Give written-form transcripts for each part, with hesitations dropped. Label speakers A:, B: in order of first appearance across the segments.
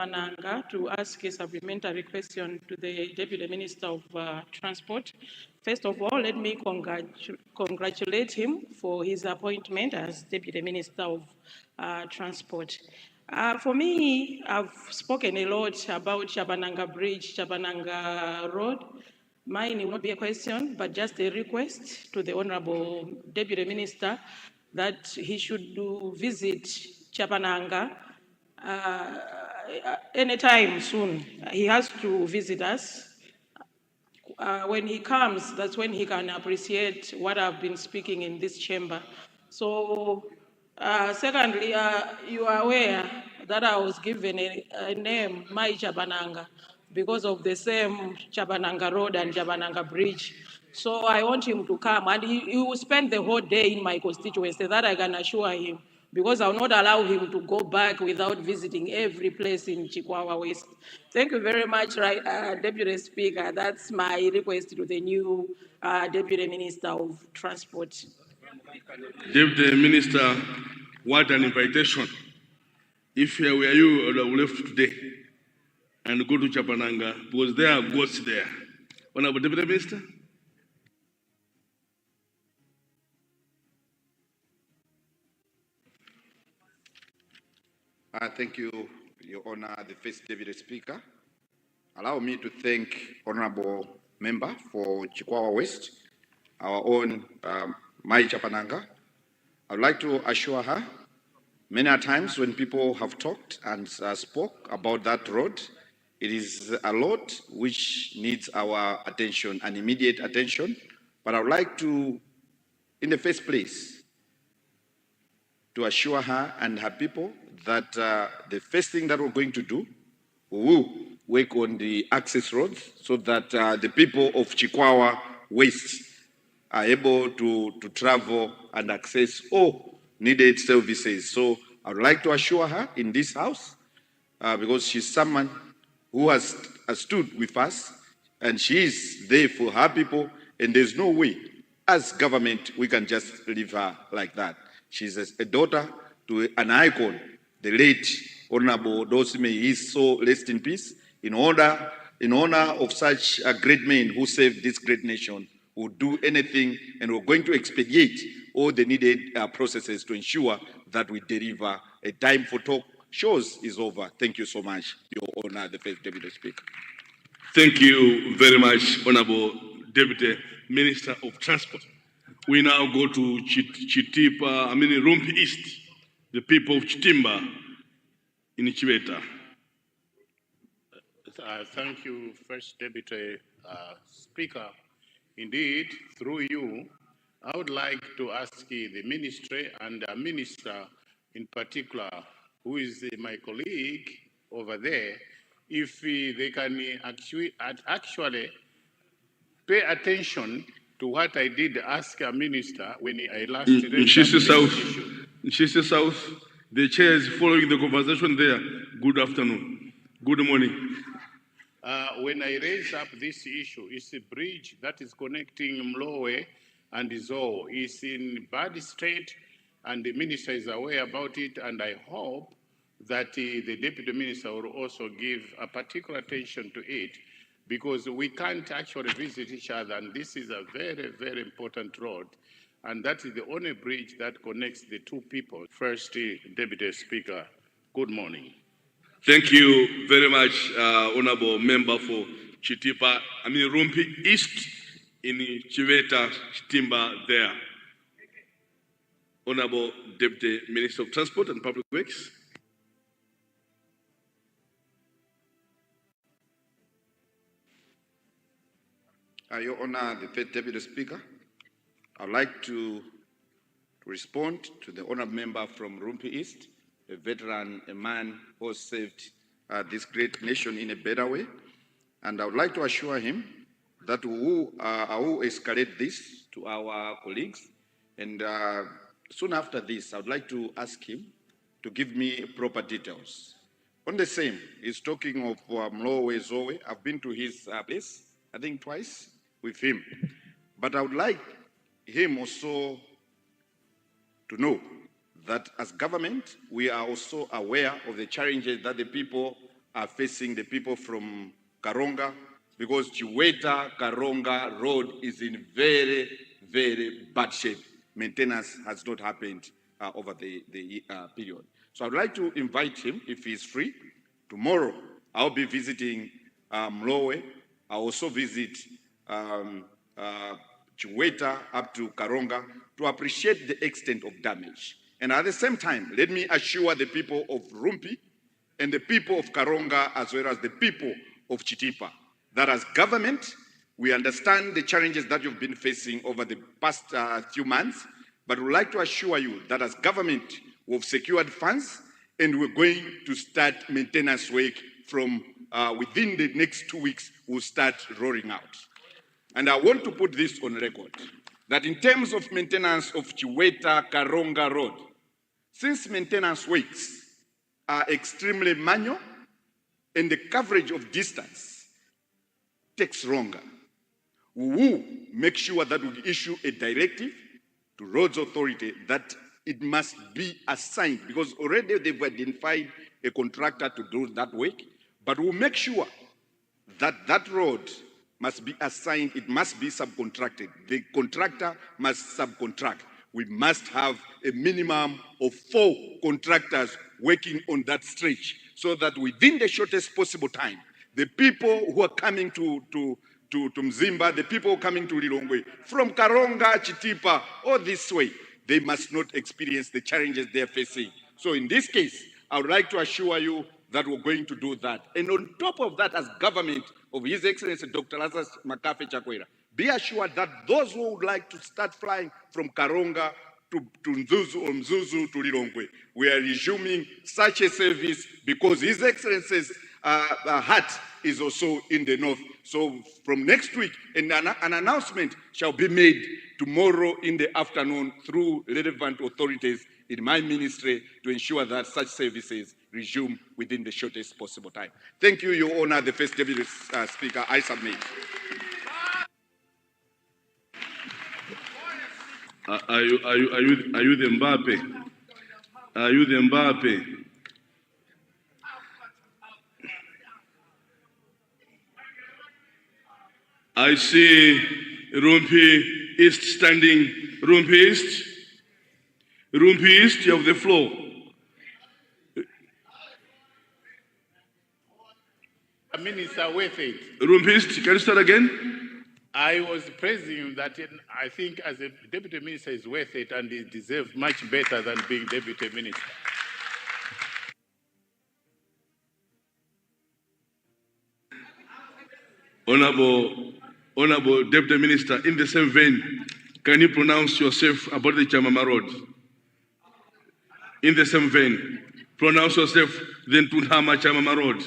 A: Ananga to ask a supplementary question to the Deputy Minister of Transport. First of all, let me congratulate him for his appointment as Deputy Minister of Transport. For me, I've spoken a lot about Chabananga Bridge, Chabananga Road. Mine will not be a question, but just a request to the Honorable Deputy Minister that he should visit Chabananga anytime soon. He has to visit us. When he comes, that's when he can appreciate what I've been speaking in this chamber. So, secondly, you are aware that I was given a name, Mai Chabananga, because of the same Chabananga Road and Chabananga Bridge. So I want him to come, and he will spend the whole day in my constituency, that I can assure him, because I will not allow him to go back without visiting every place in Chikwawa West. Thank you very much, Deputy Speaker. That's my request to the new Deputy Minister of Transport.
B: Deputy Minister, what an invitation. If here were you, I would have left today and go to Chapananga, because there are goats there. Honorable Deputy Minister.
C: Thank you, Your Honor, the First Deputy Speaker. Allow me to thank Honorable Member for Chikwawa West, our own Mai Chapananga. I would like to assure her, many times when people have talked and spoke about that road, it is a lot which needs our attention and immediate attention. But I would like to, in the first place, to assure her and her people that the first thing that we're going to do, we will work on the access roads so that the people of Chikwawa West are able to travel and access all needed services. So I would like to assure her in this house, because she's someone who has stood with us and she is there for her people, and there's no way as government we can just leave her like that. She's a daughter to an icon, the late Honorable Dosime. He is so rest in peace. In honor of such a great man who saved this great nation, who will do anything, and we're going to expedite all the needed processes to ensure that we deliver. A time for talk shows is over. Thank you so much, Your Honor, the First Deputy Speaker.
B: Thank you very much, Honorable Deputy Minister of Transport. We now go to Rumpi East, the people of Chitimba in Chiveta.
D: Thank you, First Deputy Speaker. Indeed, through you, I would like to ask the Ministry and the Minister in particular, who is my colleague over there, if they can actually pay attention to what I did ask a minister when I last raised this issue.
B: Nshisi South, the chair is following the conversation there. Good afternoon. Good morning.
D: When I raised up this issue, it's a bridge that is connecting MALAWI and Zoo. It's in bad state, and the minister is aware about it, and I hope that the Deputy Minister will also give a particular attention to it, because we can't actually visit each other, and this is a very, very important road, and that is the only bridge that connects the two people. First, Deputy Speaker, good morning.
B: Thank you very much, Honorable Member for Rumpi East in Chiveta, Chitimba there. Honorable Deputy Minister of Transport and Public Works.
C: Your Honor, the First Deputy Speaker, I'd like to respond to the honourable member from Rumpi East, a veteran, a man who saved this great nation in a better way. And I would like to assure him that I will escalate this to our colleagues. And soon after this, I would like to ask him to give me proper details. On the same, he's talking of MALAWI Zoe. I've been to his place, I think twice, with him. But I would like him also to know that as government, we are also aware of the challenges that the people facing the people from Karonga, because Chiweta Karonga Road is in very, very bad shape. Maintenance has not happened over the period. So I'd like to invite him, if he's free. Tomorrow, I'll be visiting MALAWI. I'll also visit Chiweta up to Karonga to appreciate the extent of damage. And at the same time, let me assure the people of Rumpi and the people of Karonga, as well as the people of Chitipa, that as government, we understand the challenges that you've been facing over the past few months, but we'd like to assure you that as government, we've secured funds and we're going to start maintenance work from within the next 2 weeks, we'll start rolling out. And I want to put this on record, that in terms of maintenance of Chiweta Karonga Road, since maintenance works are extremely manual and the coverage of distance takes longer, we will make sure that we issue a directive to Roads Authority that it must be assigned, because already they've identified a contractor to do that work, but we'll make sure that that road must be assigned, it must be subcontracted. The contractor must subcontract. We must have a minimum of 4 contractors working on that stretch, so that within the shortest possible time, the people who are coming to Mzimba, the people coming to Lilongwe, from Karonga, Chitipa, or this way, they must not experience the challenges they are facing. So in this case, I would like to assure you that we're going to do that. And on top of that, as government of His Excellency Dr. Lazarus Makafe Chakwera, be assured that those who would like to start flying from Karonga to Mzuzu or Mzuzu to Lilongwe, we are resuming such a service because His Excellency's heart is also in the north. So from next week, an announcement shall be made tomorrow in the afternoon through relevant authorities in my ministry to ensure that such services resume within the shortest possible time. Thank you, Your Honor, the First Deputy Speaker. I submit.
B: Are you the Mbappe? Are you the Mbappe? I see Rumpi East standing. Rumpi East. Rumpi East, you have the floor.
D: Minister, with it.
B: Rumpi East, can you start again?
D: I was praising that I think as a deputy minister is worth it and he deserves much better than being deputy minister.
B: Honorable Deputy Minister, in the same vein, can you pronounce yourself about the Chamama Road? In the same vein, pronounce yourself then Tunhama Chamama Road.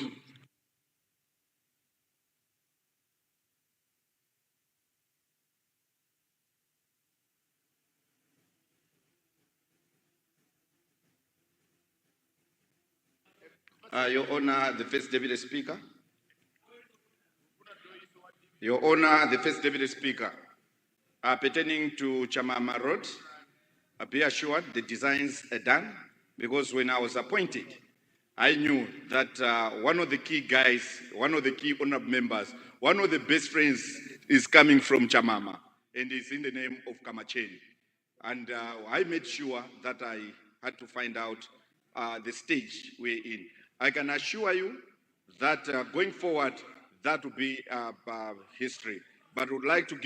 C: Your Honor, the First Deputy Speaker. Your Honor, the First Deputy Speaker, pertaining to Chamama Road, be assured the designs are done, because when I was appointed, I knew that one of the key guys, one of the key honorable members, one of the best friends is coming from Chamama, and is in the name of Kamacheni. And I made sure that I had to find out the stage we're in. I can assure you that going forward, that will be history. But would like to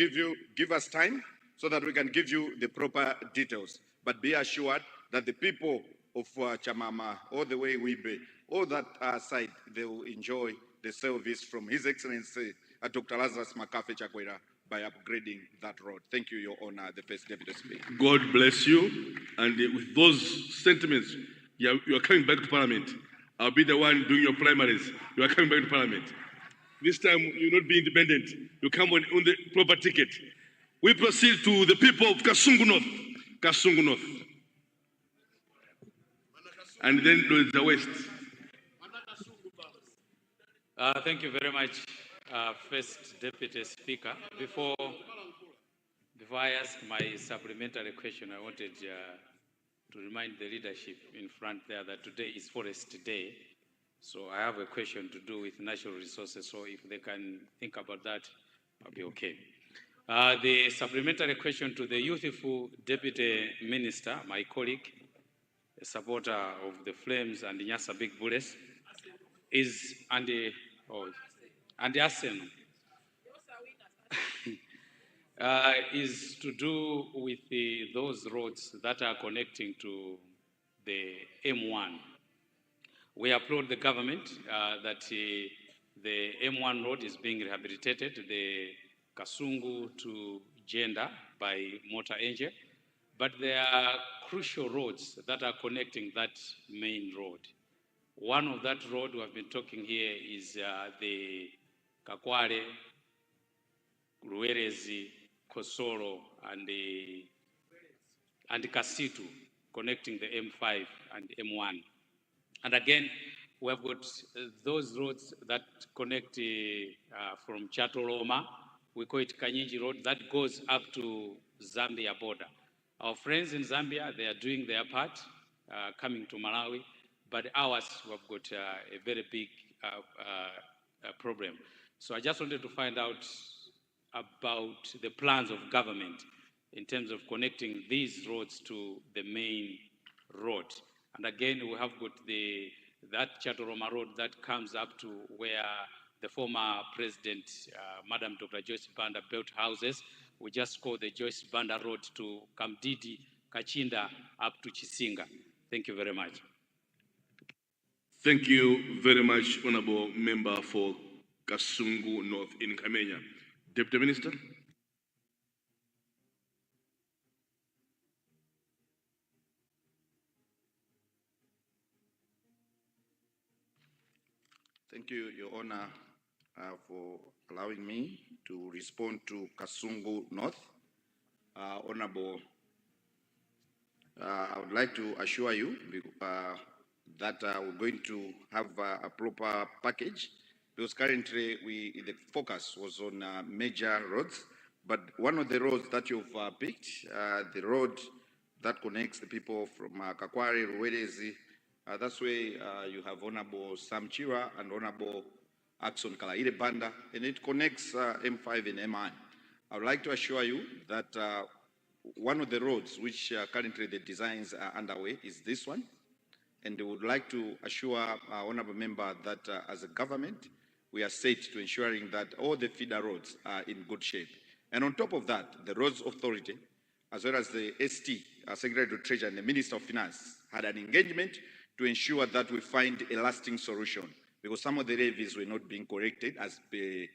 C: give us time so that we can give you the proper details. But be assured that the people of Chamama, all the way Wibe, all that side, they will enjoy the service from His Excellency Dr. Lazarus Makafe Chakwera by upgrading that road. Thank you, Your Honor, the First Deputy Speaker.
B: God bless you. And with those sentiments, you are coming back to Parliament. I'll be the one doing your primaries. You are coming back to Parliament. This time, you will not be independent. You come on the proper ticket. We proceed to the people of Kasungu North. Kasungu North. And then the West.
E: Thank you very much, First Deputy Speaker. Before I ask my supplementary question, I wanted to remind the leadership in front there that today is Forest Day, So I have a question to do with natural resources. So if they can think about that, I'll be okay. The supplementary question to the youthful Deputy Minister, my colleague, a supporter of the Flames and the Nyasa Big Bullets, is Andy Arsenal. Is to do with those roads that are connecting to the M1. We applaud the government that the M1 road is being rehabilitated, the Kasungu to Jenda by motor engine, but there are crucial roads that are connecting that main road. One of that road we have been talking here is the Kakwale, Ruerezi, Kosoro, and Kasitu, connecting the M5 and M1. And again, we have got those roads that connect from Chatoloma. We call it Kanyinji Road, that goes up to Zambia border. Our friends in Zambia, they are doing their part, coming to Malawi, but ours, we've got a very big problem. So I just wanted to find out about the plans of government in terms of connecting these roads to the main road. And again, we have got that Chatoroma Road that comes up to where the former president, Madam Dr. Joyce Banda, built houses. We just call the Joyce Banda Road to Kamdidi, Kachinda, up to Chisinga. Thank you very much.
B: Thank you very much, Honorable Member for Kasungu North in Kamenya. Deputy Minister.
C: Thank you, Your Honor, for allowing me to respond to Kasungu North. Honorable, I would like to assure you that we're going to have a proper package, because currently the focus was on major roads, but one of the roads that you've picked, the road that connects the people from Kakware, Ruwerezi, that's where you have Honorable Sam Chira and Honorable Axon Kalaire Banda, and it connects M5 and M9. I would like to assure you that one of the roads which currently the designs are underway is this one, and they would like to assure our honorable member that as a government, we are set to ensuring that all the feeder roads are in good shape. And on top of that, the Roads Authority, as well as the ST, Secretary of Treasury, and the Minister of Finance had an engagement to ensure that we find a lasting solution, because some of the levies were not being corrected as per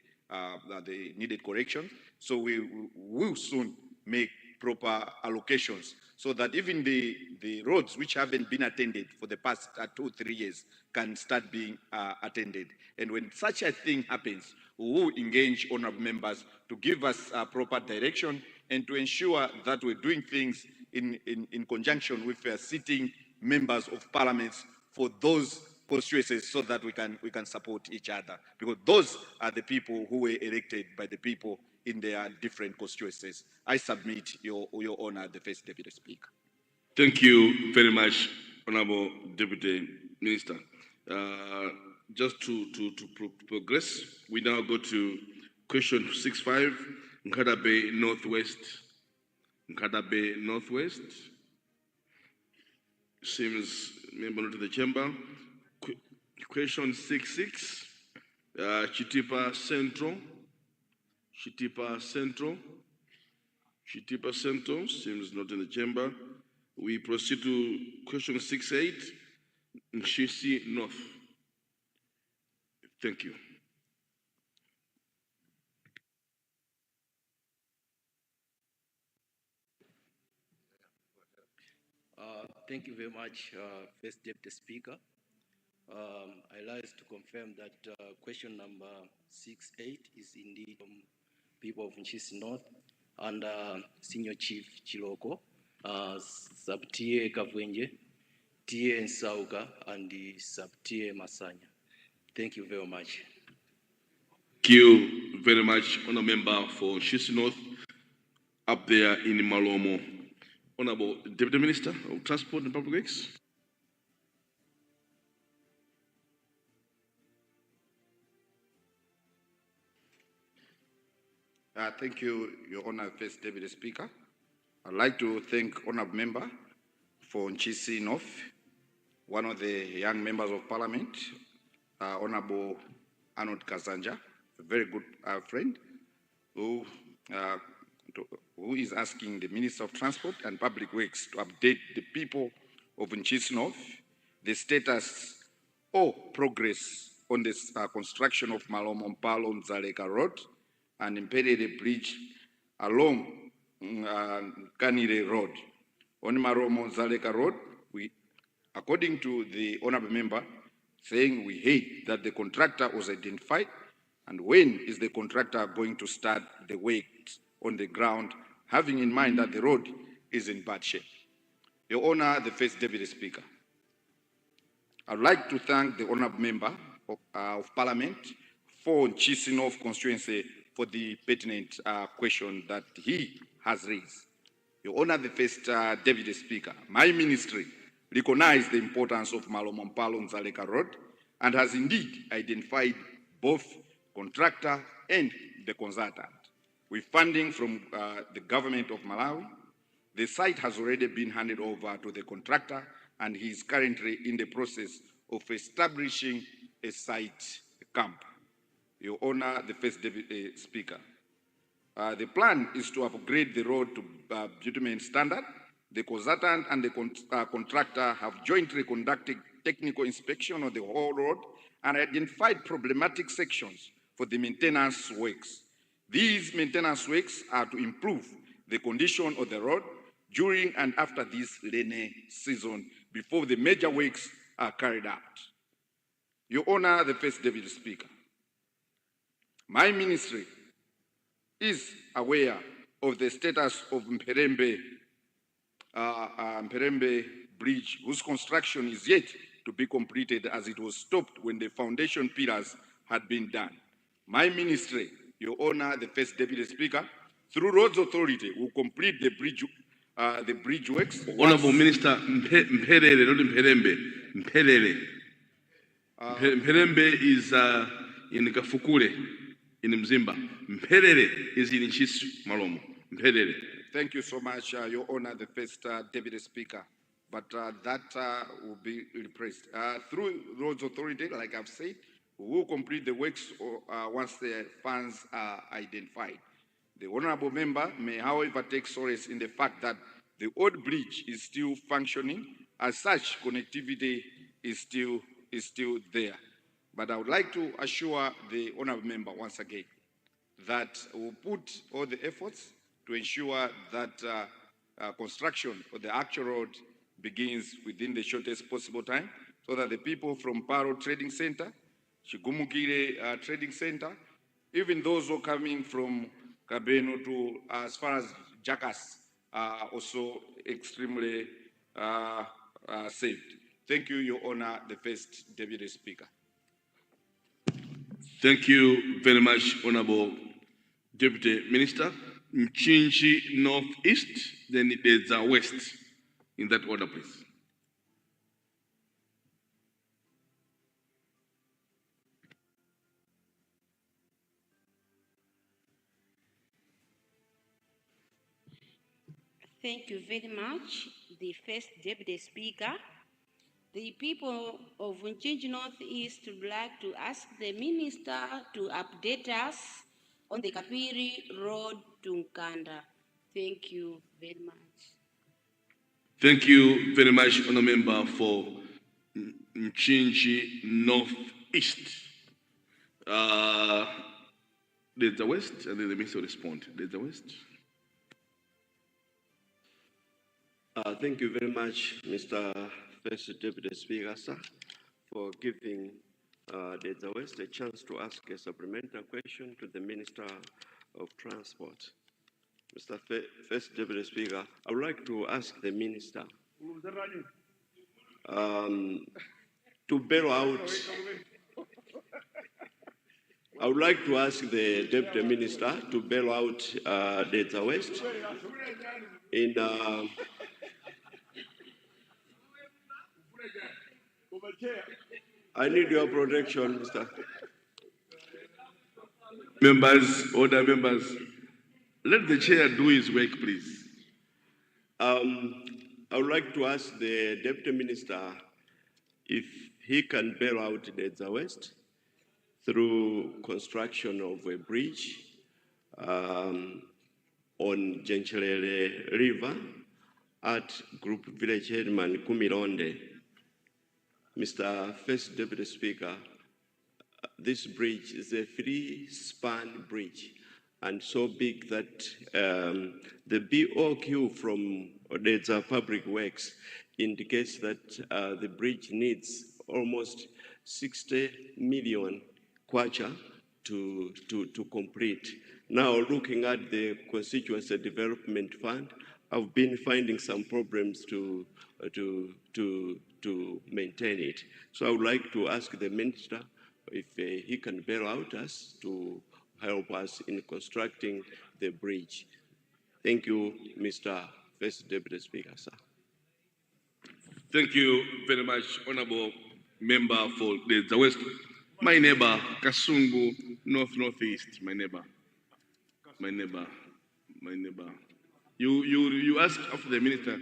C: the needed correction. So we will soon make proper allocations so that even the roads which haven't been attended for the past 2 or 3 years can start being attended. And when such a thing happens, we will engage honorable members to give us proper direction and to ensure that we're doing things in conjunction with sitting members of parliaments for those constituencies, so that we can support each other, because those are the people who were elected by the people in their different constituencies. I submit, Your Honor, the First Deputy Speaker.
B: Thank you very much, Honorable Deputy Minister. Just to progress, we now go to question 65, Nkada Bay Northwest. Nkada Bay Northwest. Seems member not to the chamber. Question 66, Chitipa Central. Chitipa Central. Chitipa Central seems not in the chamber. We proceed to question 68, Nshisi North. Thank you.
F: Thank you very much, First Deputy Speaker. I like to confirm that question number 68 is indeed from people of Nshisi North and Senior Chief Chiloko, Sub-TA Kavwenje, TA Nsauka, and the Sub-TA Masanya. Thank you very much.
B: Thank you very much, Honourable Member for Nshisi North, up there in Malomo. Honourable Deputy Minister of Transport and Public Works.
C: Thank you, Your Honor, First Deputy Speaker. I'd like to thank Honorable Member for Nchisi North, one of the young members of Parliament, Honorable Arnold Kazanja, a very good friend, who is asking the Minister of Transport and Public Works to update the people of Nchisi North, the status or progress on this construction of Malomo-Mpalo-Nzaleka Road and Mperere Bridge along Kanire Road. On Malomo-Nzaleka Road, according to the Honourable Member, saying we hate that the contractor was identified, and when is the contractor going to start the work on the ground, having in mind that the road is in bad shape. Your Honour, the First Deputy Speaker, I'd like to thank the Honourable Member of Parliament for Nchisi North Constituency for the pertinent question that he has raised. Your Honour, the First Deputy Speaker, my ministry recognized the importance of Malomo-Mpalo-Nzaleka Road and has indeed identified both contractor and the consultant. With funding from the government of Malawi, the site has already been handed over to the contractor, and he is currently in the process of establishing a site camp. Your Honour, the First Deputy Speaker, the plan is to upgrade the road to bitumen standard. The consultant and the contractor have jointly conducted technical inspection of the whole road and identified problematic sections for the maintenance works. These maintenance works are to improve the condition of the road during and after this rainy season before the major works are carried out. Your Honour, the First Deputy Speaker, my ministry is aware of the status of Mperembe Bridge, whose construction is yet to be completed as it was stopped when the foundation pillars had been done. My ministry, Your Honour, the First Deputy Speaker, through Roads Authority, will complete the bridge works.
B: Honourable Minister, Mperere, not Mperembe, Mperere. Mperembe is in Kafukule, in Mzimba. Mperere is in Nchisi Malomo. Mperere.
C: Thank you so much, Your Honour, the First Deputy Speaker. But that will be repressed. Through Roads Authority, like I've said, we will complete the works once the funds are identified. The Honourable Member may, however, take solace in the fact that the old bridge is still functioning. As such, connectivity is still there. But I would like to assure the Honourable Member once again that we'll put all the efforts to ensure that construction of the actual road begins within the shortest possible time, so that the people from Paro Trading Center, Chigumugire Trading Center, even those who are coming from Kabeno to as far as Jackass are also extremely saved. Thank you, Your Honour, the First Deputy Speaker.
B: Thank you very much, Honourable Deputy Minister. Mchinji Northeast, then there's a West. In that order, please.
G: Thank you very much, the First Deputy Speaker. The people of Nchinji Northeast would like to ask the Minister to update us on the Kapiri Road to Nkanda. Thank you very much.
B: Thank you very much, Honourable Member, for Nchinji Northeast. There's the West, and then the Minister will respond. There's the West.
H: Thank you very much, Mr. First Deputy Speaker, sir, for giving the West a chance to ask a supplementary question to the Minister of Transport. Mr. First Deputy Speaker, I would like to ask the Minister to bail out. I would like to ask the Deputy Minister to bail out the West in I need your protection, Mr.
B: Members, order members. Let the chair do his work, please.
H: I would like to ask the Deputy Minister if he can bail out Dedza West through construction of a bridge on Jenchelele River at Group Village Headman Kumironde. Mr. First Deputy Speaker, this bridge is a 3-span bridge and so big that the BOQ from Odessa Public Works indicates that the bridge needs almost 60 million kwacha to complete. Now, looking at the Constituency Development Fund, I've been finding some problems to maintain it. So I would like to ask the Minister if he can bail out us to help us in constructing the bridge. Thank you, Mr. First Deputy Speaker, sir.
B: Thank you very much, Honorable Member for the West. My neighbor, Kasungu, Northeast, my neighbor. You ask after the minister.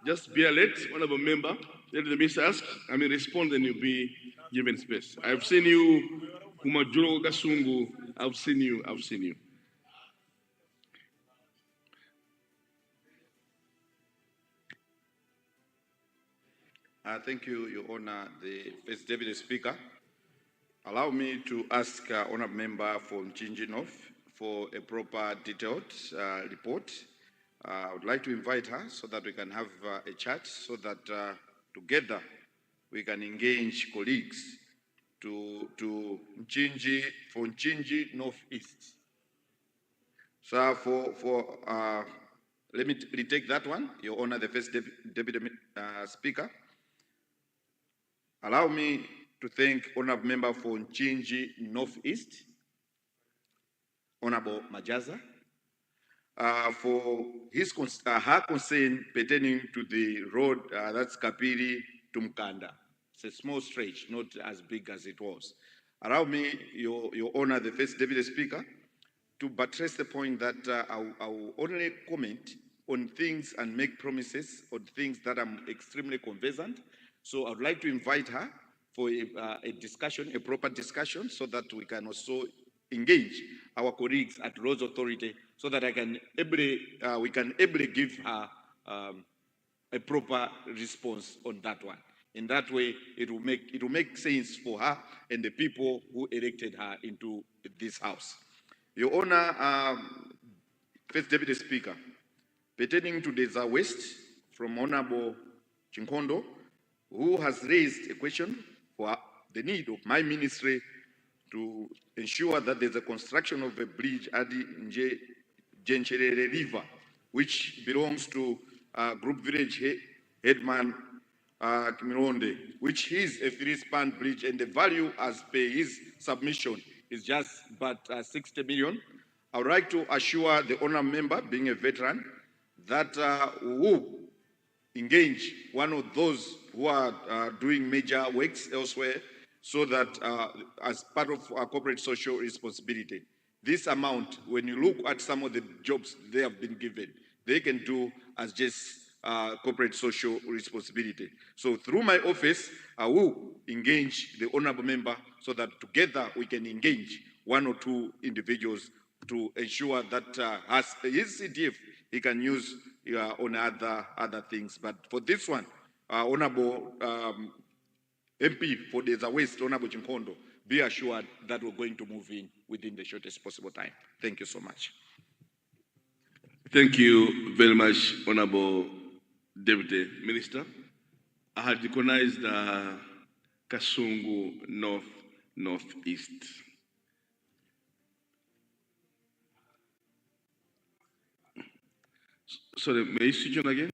B: Just be alert, Honorable Member. Let the minister ask. Respond, and you'll be given space. I've seen you, Kumajuro Kasungu. I've seen you.
C: Thank you, Your Honor, the First Deputy Speaker. Allow me to ask Honourable Member for Mchinji North for a proper detailed report. I would like to invite her so that we can have a chat so that together we can engage colleagues to Mchinji, for Mchinji Northeast. So let me retake that one, Your Honor, the First Deputy Speaker. Allow me to thank Honourable Member for Mchinji Northeast, Honourable Majaza, for her concern pertaining to the road that's Kapiri to Mkanda. It's a small stretch, not as big as it was. Allow me, Your Honor, the First Deputy Speaker, to buttress the point that I will only comment on things and make promises on things that I'm extremely conversant. So I would like to invite her for a discussion, a proper discussion, so that we can also engage our colleagues at Roads Authority, so that we can ably give her a proper response on that one. In that way, it will make sense for her and the people who elected her into this house. Your Honor, First Deputy Speaker, pertaining to the West from Honorable Chinkondo, who has raised a question for the need of my ministry to ensure that there's a construction of a bridge at the Jenchelele River, which belongs to Group Village Headman Kimironde, which is a 3-span bridge, and the value as per his submission is just but 60 million. I would like to assure the honour member, being a veteran, that we will engage one of those who are doing major works elsewhere, so that as part of our corporate social responsibility, this amount, when you look at some of the jobs they have been given, they can do as just corporate social responsibility. So through my office, I will engage the honorable member so that together we can engage one or two individuals to ensure that as his CDF, he can use on other things. But for this one, Honorable MP for the West, Honorable Chinkondo, be assured that we're going to move in within the shortest possible time. Thank you so much.
B: Thank you very much, Honorable Deputy Minister. I had recognized Kasungu Northeast. Sorry, may I switch on again?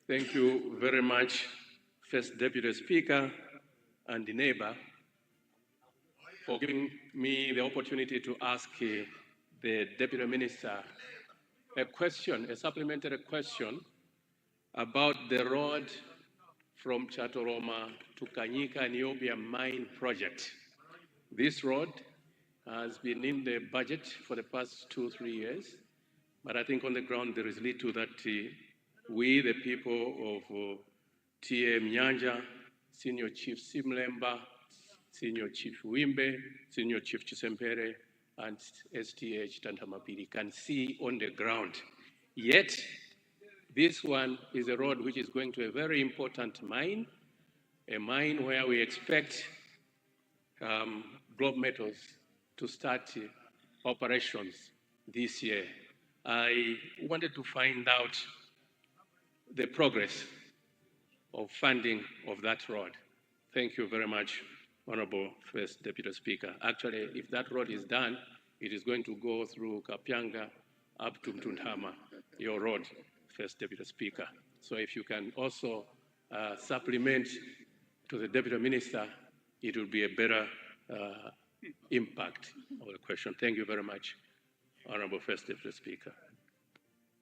I: Thank you very much, First Deputy Speaker and the neighbor, for giving me the opportunity to ask the Deputy Minister a question, a supplementary question about the road from Chatoroma to Kanyika Niobia mine project. This road has been in the budget for the past 2-3 years, but I think on the ground there is little that we, the people of TA Mnyanja, Senior Chief Simlemba, Senior Chief Wimbe, Senior Chief Chisempere, and STH Tantamapiri can see on the ground. Yet, this one is a road which is going to a very important mine, a mine where we expect Globe Metals to start operations this year. I wanted to find out the progress of funding of that road. Thank you very much, Honorable First Deputy Speaker. Actually, if that road is done, it is going to go through Kapyanga up to Mtundama, your road, First Deputy Speaker. So if you can also supplement to the Deputy Minister, it will be a better impact of the question. Thank you very much, Honorable First Deputy Speaker.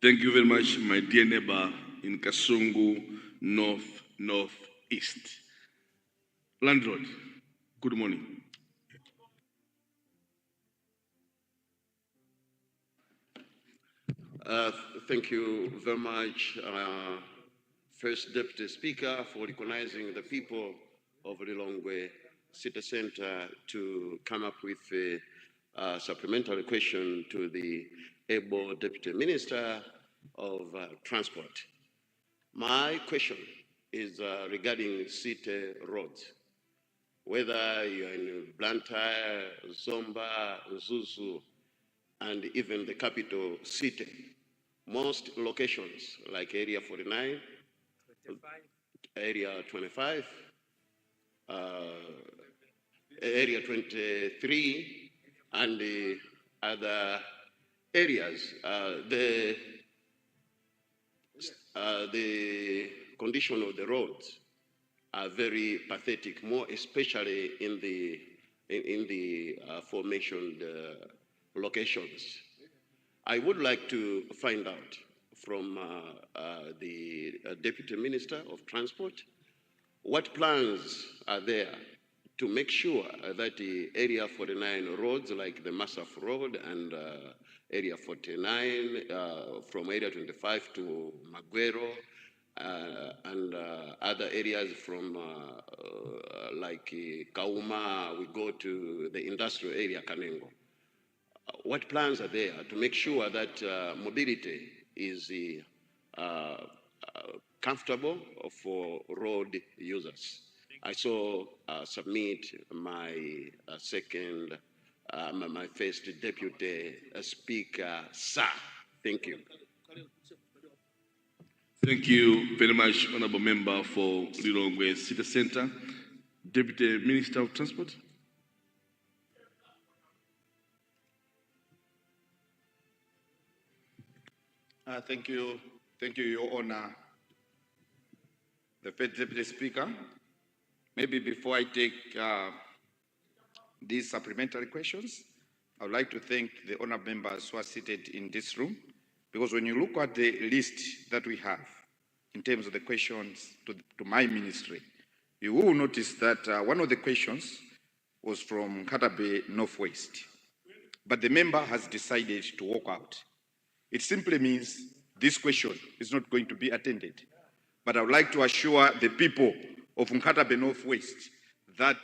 B: Thank you very much, my dear neighbor in Kasungu, Northeast. Landlord, good morning.
H: Thank you very much, First Deputy Speaker, for recognizing the people of Lilongwe City Center to come up with a supplementary question to the able Deputy Minister of Transport. My question is regarding city roads. Whether you're in Blantyre, Zomba, Zuzu, and even the capital city, most locations like Area 49, 25. Area 25, Area 23, and the other areas, the condition of the roads are very pathetic, more especially in the aforementioned locations. I would like to find out from the Deputy Minister of Transport what plans are there to make sure that the Area 49 roads like the Massaf Road and Area 49 from Area 25 to Maguero and other areas from like Kauma, we go to the industrial area, Kanengo. What plans are there to make sure that mobility is comfortable for road users? I so submit my my first Deputy Speaker, sir. Thank you.
B: Thank you very much, Honorable Member for Lilongwe City Center. Deputy Minister of Transport.
C: Thank you, Your Honor, the First Deputy Speaker. Maybe before I take these supplementary questions, I would like to thank the honorable members who are seated in this room, because when you look at the list that we have in terms of the questions to my ministry, you will notice that one of the questions was from Katabe Northwest, but the member has decided to walk out. It simply means this question is not going to be attended. But I would like to assure the people of Nkatabe Northwest that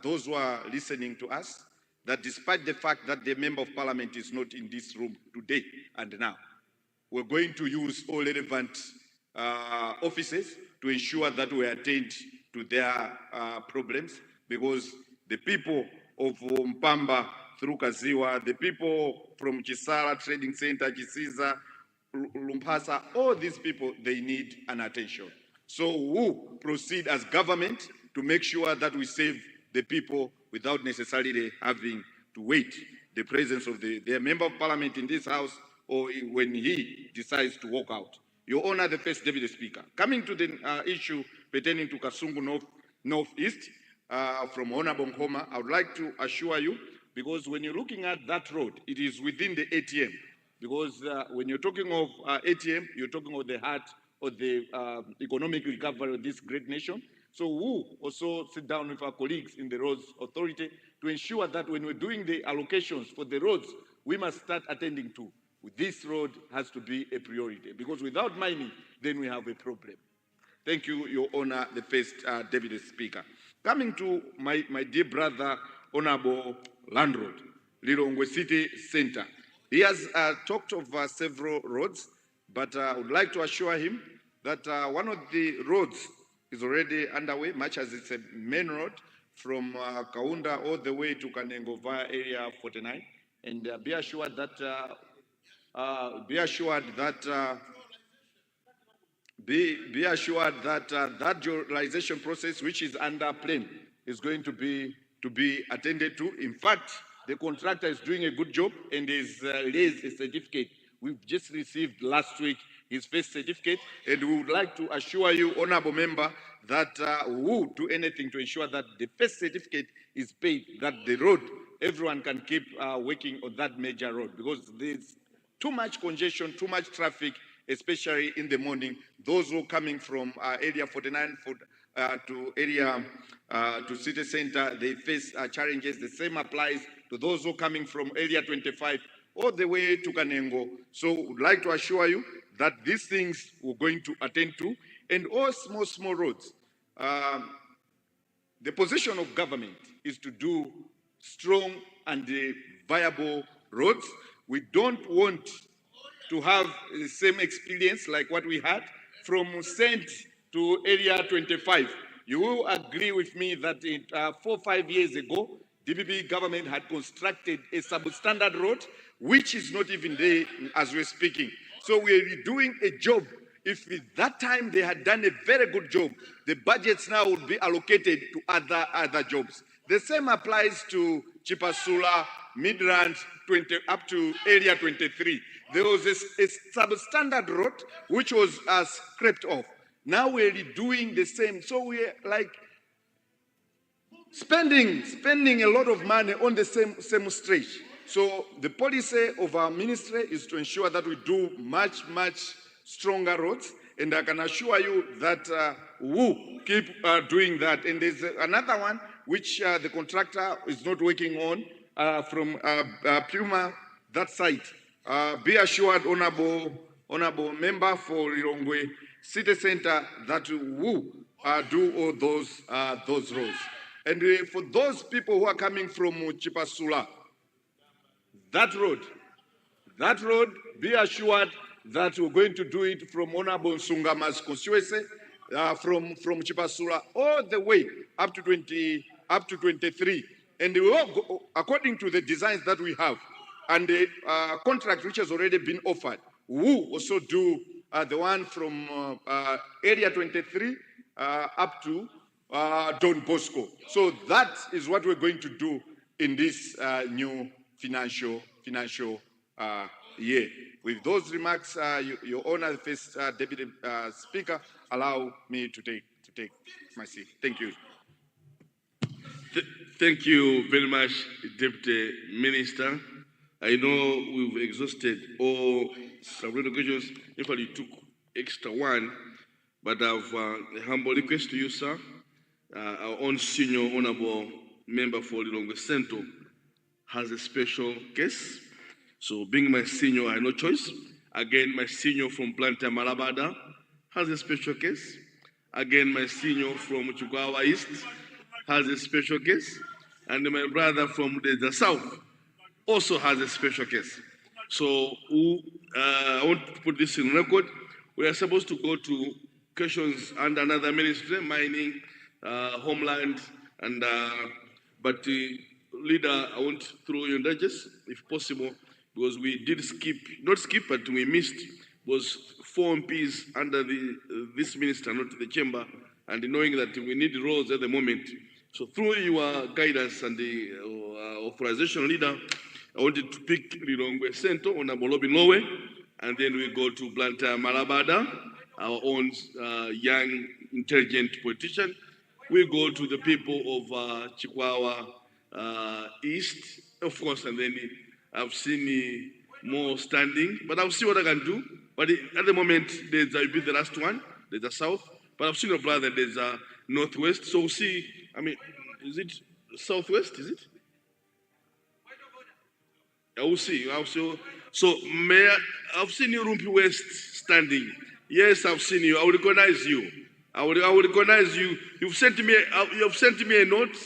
C: those who are listening to us, that despite the fact that the Member of Parliament is not in this room today and now, we're going to use all relevant offices to ensure that we attend to their problems, because the people of Mpamba through Kaziwa, the people from Chisara Trading Center, Chisiza, Lumpasa, all these people, they need an attention. So we proceed as government to make sure that we save the people without necessarily having to wait the presence of the Member of Parliament in this house or when he decides to walk out. Your Honor, the First Deputy Speaker. Coming to the issue pertaining to Kasungu Northeast, from Honorable Nkoma, I would like to assure you, because when you're looking at that road, it is within the ATM. Because when you're talking of ATM, you're talking of the heart
J: of the economic recovery of this great nation. So we also sit down with our colleagues in the Roads Authority to ensure that when we're doing the allocations for the roads, we must start attending to this road has to be a priority, because without money, then we have a problem. Thank you, Your Honor, the first Deputy Speaker. Coming to my dear brother, Honorable Landlord, Lilongwe City Center. He has talked of several roads, but I would like to assure him that one of the roads is already underway, much as it's a main road from Kaunda all the way to Kanengo via area 49. And be assured that that realization process, which is under plan, is going to be attended to. In fact, the contractor is doing a good job and is raised a certificate. We've just received last week his first certificate, and we would like to assure you, honorable member, that we will do anything to ensure that the first certificate is paid, that the road, everyone can keep working on that major road, because there's too much congestion, too much traffic, especially in the morning. Those who are coming from area 49 to area to city center, they face challenges. The same applies to those who are coming from area 25 all the way to Kanengo. So we'd like to assure you that these things we're going to attend to, and all small roads. The position of government is to do strong and viable roads. We don't want to have the same experience like what we had from Saint to area 25. You will agree with me that 4 or 5 years ago, DPP government had constructed a substandard road, which is not even there as we're speaking. So we're doing a job. If at that time they had done a very good job, the budgets now would be allocated to other jobs. The same applies to Chipasula, Midrand, up to area 23. There was a substandard road which was scraped off. Now we're doing the same. So we're like spending a lot of money on the same stretch. So the policy of our ministry is to ensure that we do much stronger roads, and I can assure you that we'll keep doing that. And there's another one which the contractor is not working on from Puma, that site. Be assured, honorable member for Lilongwe City Center, that we will do all those roads. And for those people who are coming from Chipasula, that road, be assured that we're going to do it from Honorable Nsungama's constituency, from Chipasula all the way up to 23. And we will go according to the designs that we have and the contract which has already been offered. We will also do the one from area 23 up to Don Bosco. So that is what we're going to do in this new financial year. With those remarks, Your Honor, the first Deputy Speaker, allow me to take my seat. Thank you.
B: Thank you very much, Deputy Minister. I know we've exhausted all supplementary questions. In fact, you took extra one, but I've a humble request to you, sir. Our own senior honorable member for Lilongwe Central has a special case. So being my senior, I have no choice. Again, my senior from Planter Malabada has a special case. Again, my senior from Chukwawa East has a special case. And my brother from the South also has a special case. So I want to put this in record. We are supposed to go to questions under another ministry, mining, homeland, and but leader, I want to throw you in digest, if possible, because we did not skip, but we missed, was 4 MPs under this minister, not the chamber, and knowing that we need roles at the moment. So through your guidance and the authorization leader, I wanted to pick Lilongwe Central on Abolobi Lowe, and then we go to Blanta Malabada, our own young, intelligent politician. We go to the people of Chikwawa East, of course, and then I've seen more standing, but I'll see what I can do. But at the moment, there's a bit the last one, there's a south, but I've seen your brother, there's a northwest. So we'll see, I mean, is it southwest, is it? I will see. So, Mayor, I've seen you, Rumpi West, standing. Yes, I've seen you. I will recognize you. I will recognize you. You've sent me a note.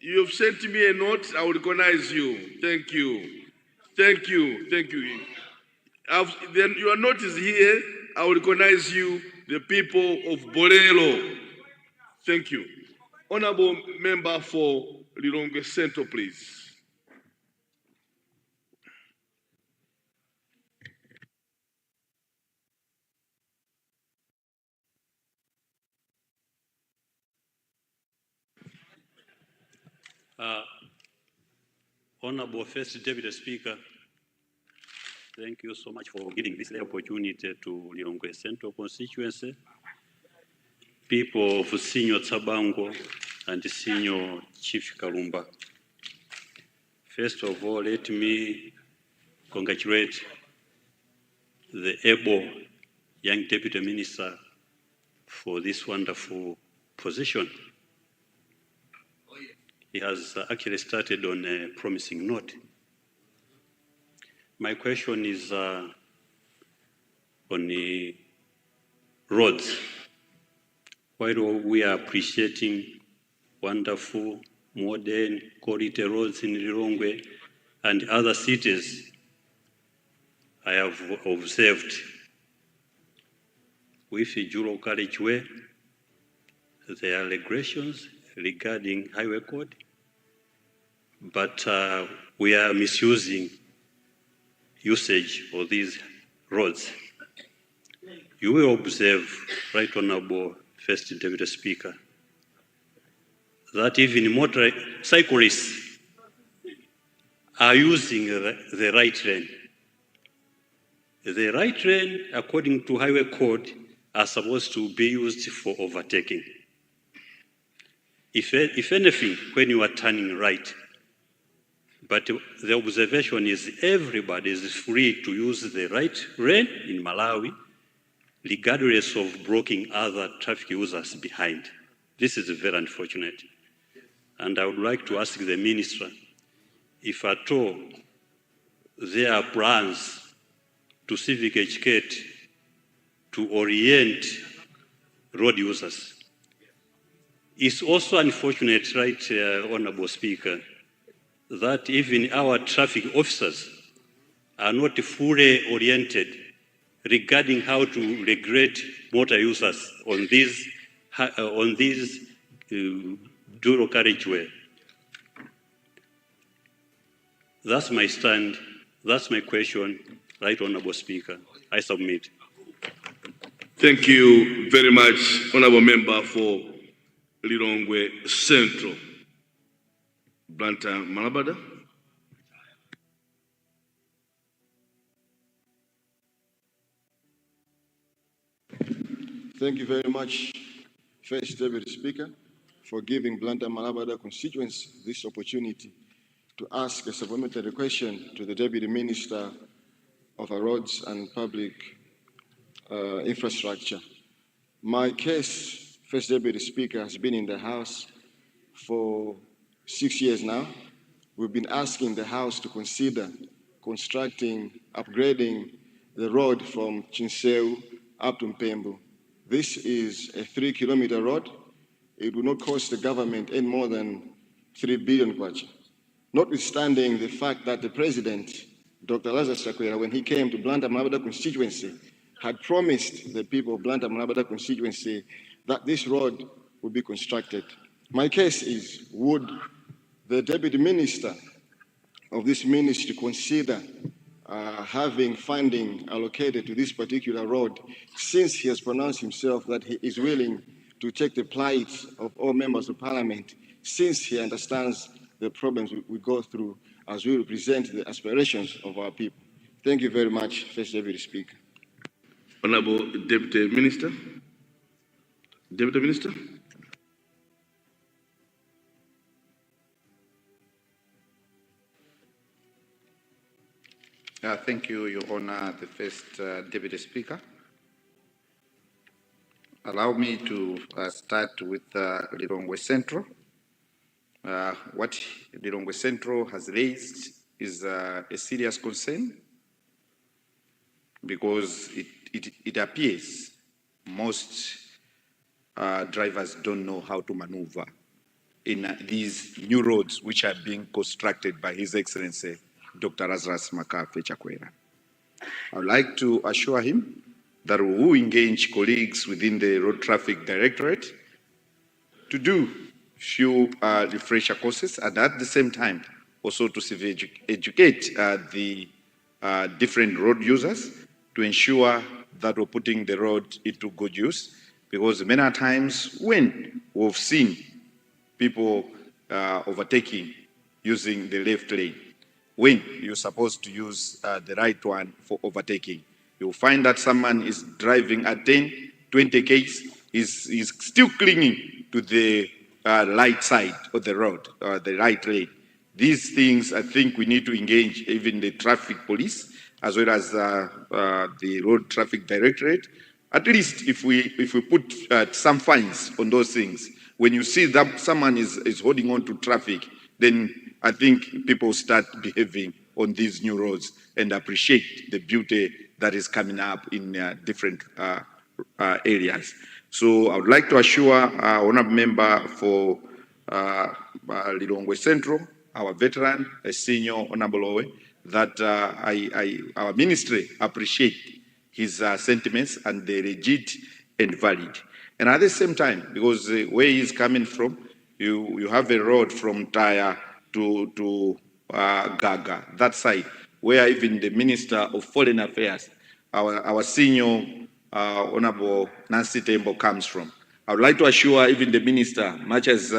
B: You've sent me a note. I will recognize you. Thank you. Thank you. Thank you. Then your note is here. I will recognize you, the people of Borelo. Thank you. Honorable member for Lilongwe Central, please.
K: Honorable First Deputy Speaker, thank you so much for giving this opportunity to Lilongwe Central constituency, people of Senior Tsabango and Senior Chief Kalumba. First of all, let me congratulate the able young Deputy Minister for this wonderful position. He has actually started on a promising note. My question is on the roads. While we are appreciating wonderful, modern, quality roads in Lilongwe and other cities, I have observed with Juro College Way, there are regulations regarding highway code, but we are misusing usage of these roads. You will observe, Right Honorable First Deputy Speaker, that even motorcyclists are using the right lane. The right lane, according to highway code, are supposed to be used for overtaking. If anything, when you are turning right, but the observation is everybody is free to use the right lane in Malawi, regardless of blocking other traffic users behind. This is very unfortunate. And I would like to ask the Minister if at all there are plans to civic educate, to orient road users. It's also unfortunate, right, Honorable Speaker, that even our traffic officers are not fully oriented regarding how to regulate motor users on these dual carriageway. That's my stand. That's my question, Right Honorable Speaker. I submit.
B: Thank you very much, Honorable Member for Lilongwe Central. Blanta Malabada.
J: Thank you very much, First Deputy Speaker, for giving Blanta Malabada constituency this opportunity to ask a supplementary question to the Deputy Minister of Roads and Public Infrastructure. My case, First Deputy Speaker, has been in the House for 6 years now. We've been asking the House to consider constructing, upgrading the road from Chinseu up to Mpembu. This is a 3-kilometer road. It will not cost the government any more than 3 billion kwacha. Notwithstanding the fact that the President, Dr. Lazarus Chakwera, when he came to Blanta Malabada constituency, had promised the people of Blanta Malabada constituency that this road would be constructed. My case is, would the Deputy Minister of this ministry consider having funding allocated to this particular road, since he has pronounced himself that he is willing to take the plight of all members of Parliament, since he understands the problems we go through as we represent the aspirations of our people. Thank you very much, First Deputy Speaker.
B: Honorable Deputy Minister. Deputy Minister.
C: Thank you, Your Honor, the first Deputy Speaker. Allow me to start with Lilongwe Central. What Lilongwe Central has raised is a serious concern because it appears most drivers don't know how to maneuver in these new roads which are being constructed by His Excellency, Dr. Lazarus Makafe Chakwera. I would like to assure him that we will engage colleagues within the Road Traffic Directorate to do few refresher courses and at the same time also to educate the different road users to ensure that we're putting the road into good use, because many times when we've seen people overtaking using the left lane, when you're supposed to use the right one for overtaking, you'll find that someone is driving at 10, 20 k's, is still clinging to the right side of the road, the right lane. These things, I think we need to engage even the traffic police as well as the Road Traffic Directorate. At least if we put some fines on those things, when you see that someone is holding on to traffic, then I think people start behaving on these new roads and appreciate the beauty that is coming up in different areas. So I would like to assure our honourable member for Lilongwe Central, our veteran, a senior honourable Owe, that our ministry appreciate his sentiments and they're legit and valid. And at the same time, because where he's coming from, you have a road from Taya to Gaga, that side, where even the Minister of Foreign Affairs, our senior Honorable Nancy Tembo comes from. I would like to assure even the Minister, much as,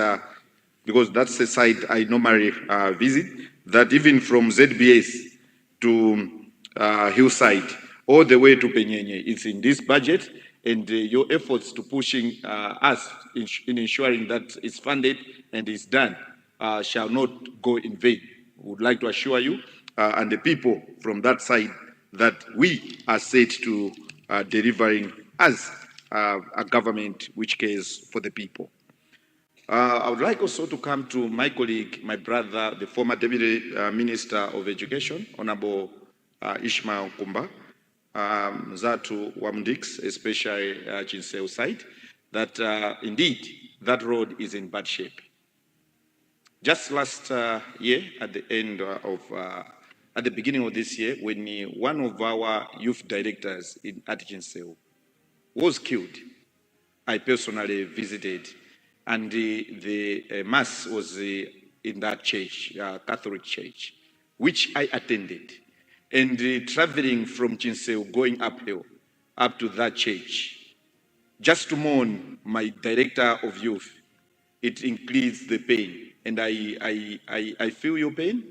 C: because that's the site I normally visit, that even from ZBS to Hillside, all the way to Penyenye, it's in this budget, and your efforts to pushing us in ensuring that it's funded and it's done shall not go in vain. We would like to assure you and the people from that side that we are set to delivering as a government which cares for the people. I would like also to come to my colleague, my brother, the former Deputy Minister of Education, Honorable Ishmael Kumba, Zatu Wamdix, especially Chinseu side, that indeed that road is in bad shape. Just last year, at the end of, at the beginning of this year, when one of our youth directors at Chinseu was killed, I personally visited, and the mass was in that church, Catholic church, which I attended. And traveling from Chinseu, going uphill, up to that church, just to mourn my director of youth, it increased the pain. And I feel your pain,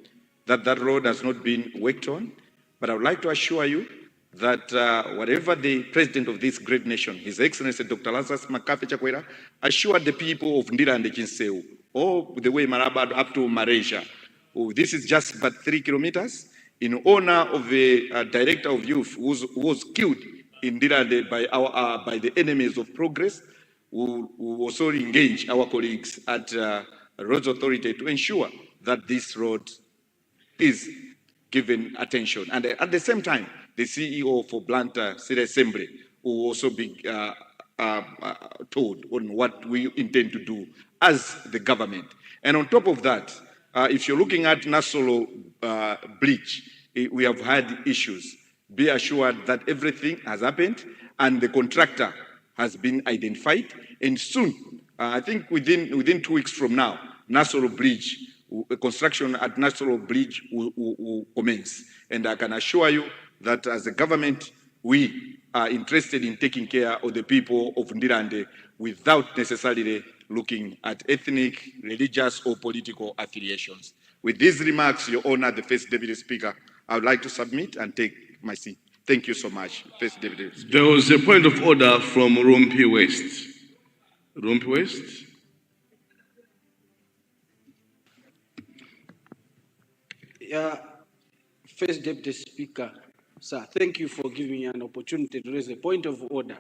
C: that road has not been worked on. But I would like to assure you that whatever the president of this great nation, His Excellency Dr. Lazarus Makafe Chakwera, assured the people of Ndira and Chinseu, all the way Marabad up to Malaysia. Oh, this is just but 3 kilometers. In honor of the director of youth who was killed in Ndira by the enemies of progress, we also engage our colleagues at Roads Authority to ensure that this road is given attention. And at the same time, the CEO for Blantyre City Assembly will also be told on what we intend to do as the government. And on top of that, if you're looking at Nasolo Bridge, we have had issues. Be assured that everything has happened and the contractor has been identified. And soon, I think within 2 weeks from now, Nasolo Bridge, construction at Nasolo Bridge will commence. And I can assure you that as a government, we are interested in taking care of the people of Ndirande without necessarily looking at ethnic, religious, or political affiliations. With these remarks, Your Honor, the First Deputy Speaker, I would like to submit and take my seat. Thank you so much, First Deputy Speaker.
B: There was a point of order from Rumpi West. Rumpi West.
L: Yeah, First Deputy Speaker, sir, thank you for giving me an opportunity to raise a point of order.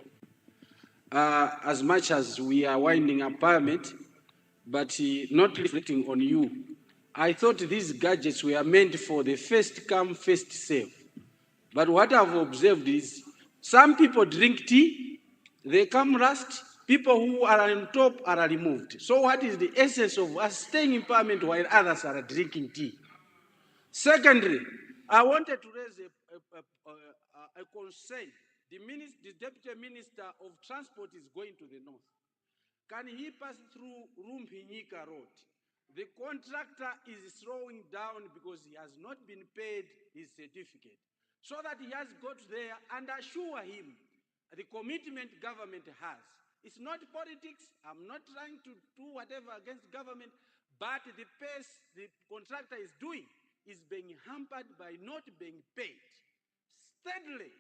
L: As much as we are winding up Parliament, but not reflecting on you, I thought these gadgets were meant for the first come, first serve. But what I've observed is some people drink tea, they come last, people who are on top are removed. So what is the essence of us staying in Parliament while others are drinking tea? Secondly, I wanted to raise a concern. The Deputy Minister of Transport is going to the north. Can he pass through Rumpinyika Road? The contractor is slowing down because he has not been paid his certificate. So that he has got there and assure him the commitment government has. It's not politics. I'm not trying to do whatever against government, but the pace the contractor is doing is being hampered by not being paid. Steadily,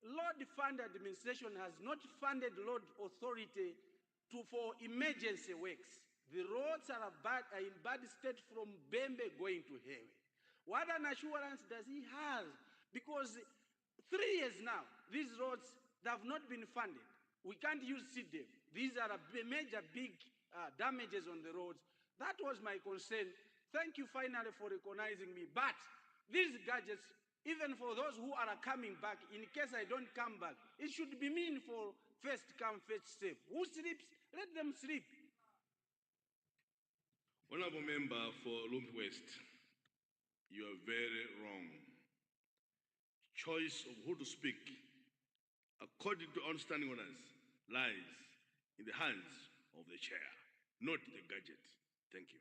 L: Road Fund Administration has not funded Road Authority for emergency works. The roads are in bad state from Bembe going to Hewe. What an assurance does he have? Because 3 years now, these roads have not been funded. We can't use CDF. These are major big damages on the roads. That was my concern. Thank you finally for recognizing me. But these gadgets, even for those who are coming back, in case I don't come back, it should be mean for first come, first serve. Who sleeps? Let them sleep.
B: Honorable Member for Lumpi West, you are very wrong. Choice of who to speak, according to understanding owners, lies in the hands of the chair, not the gadget. Thank you.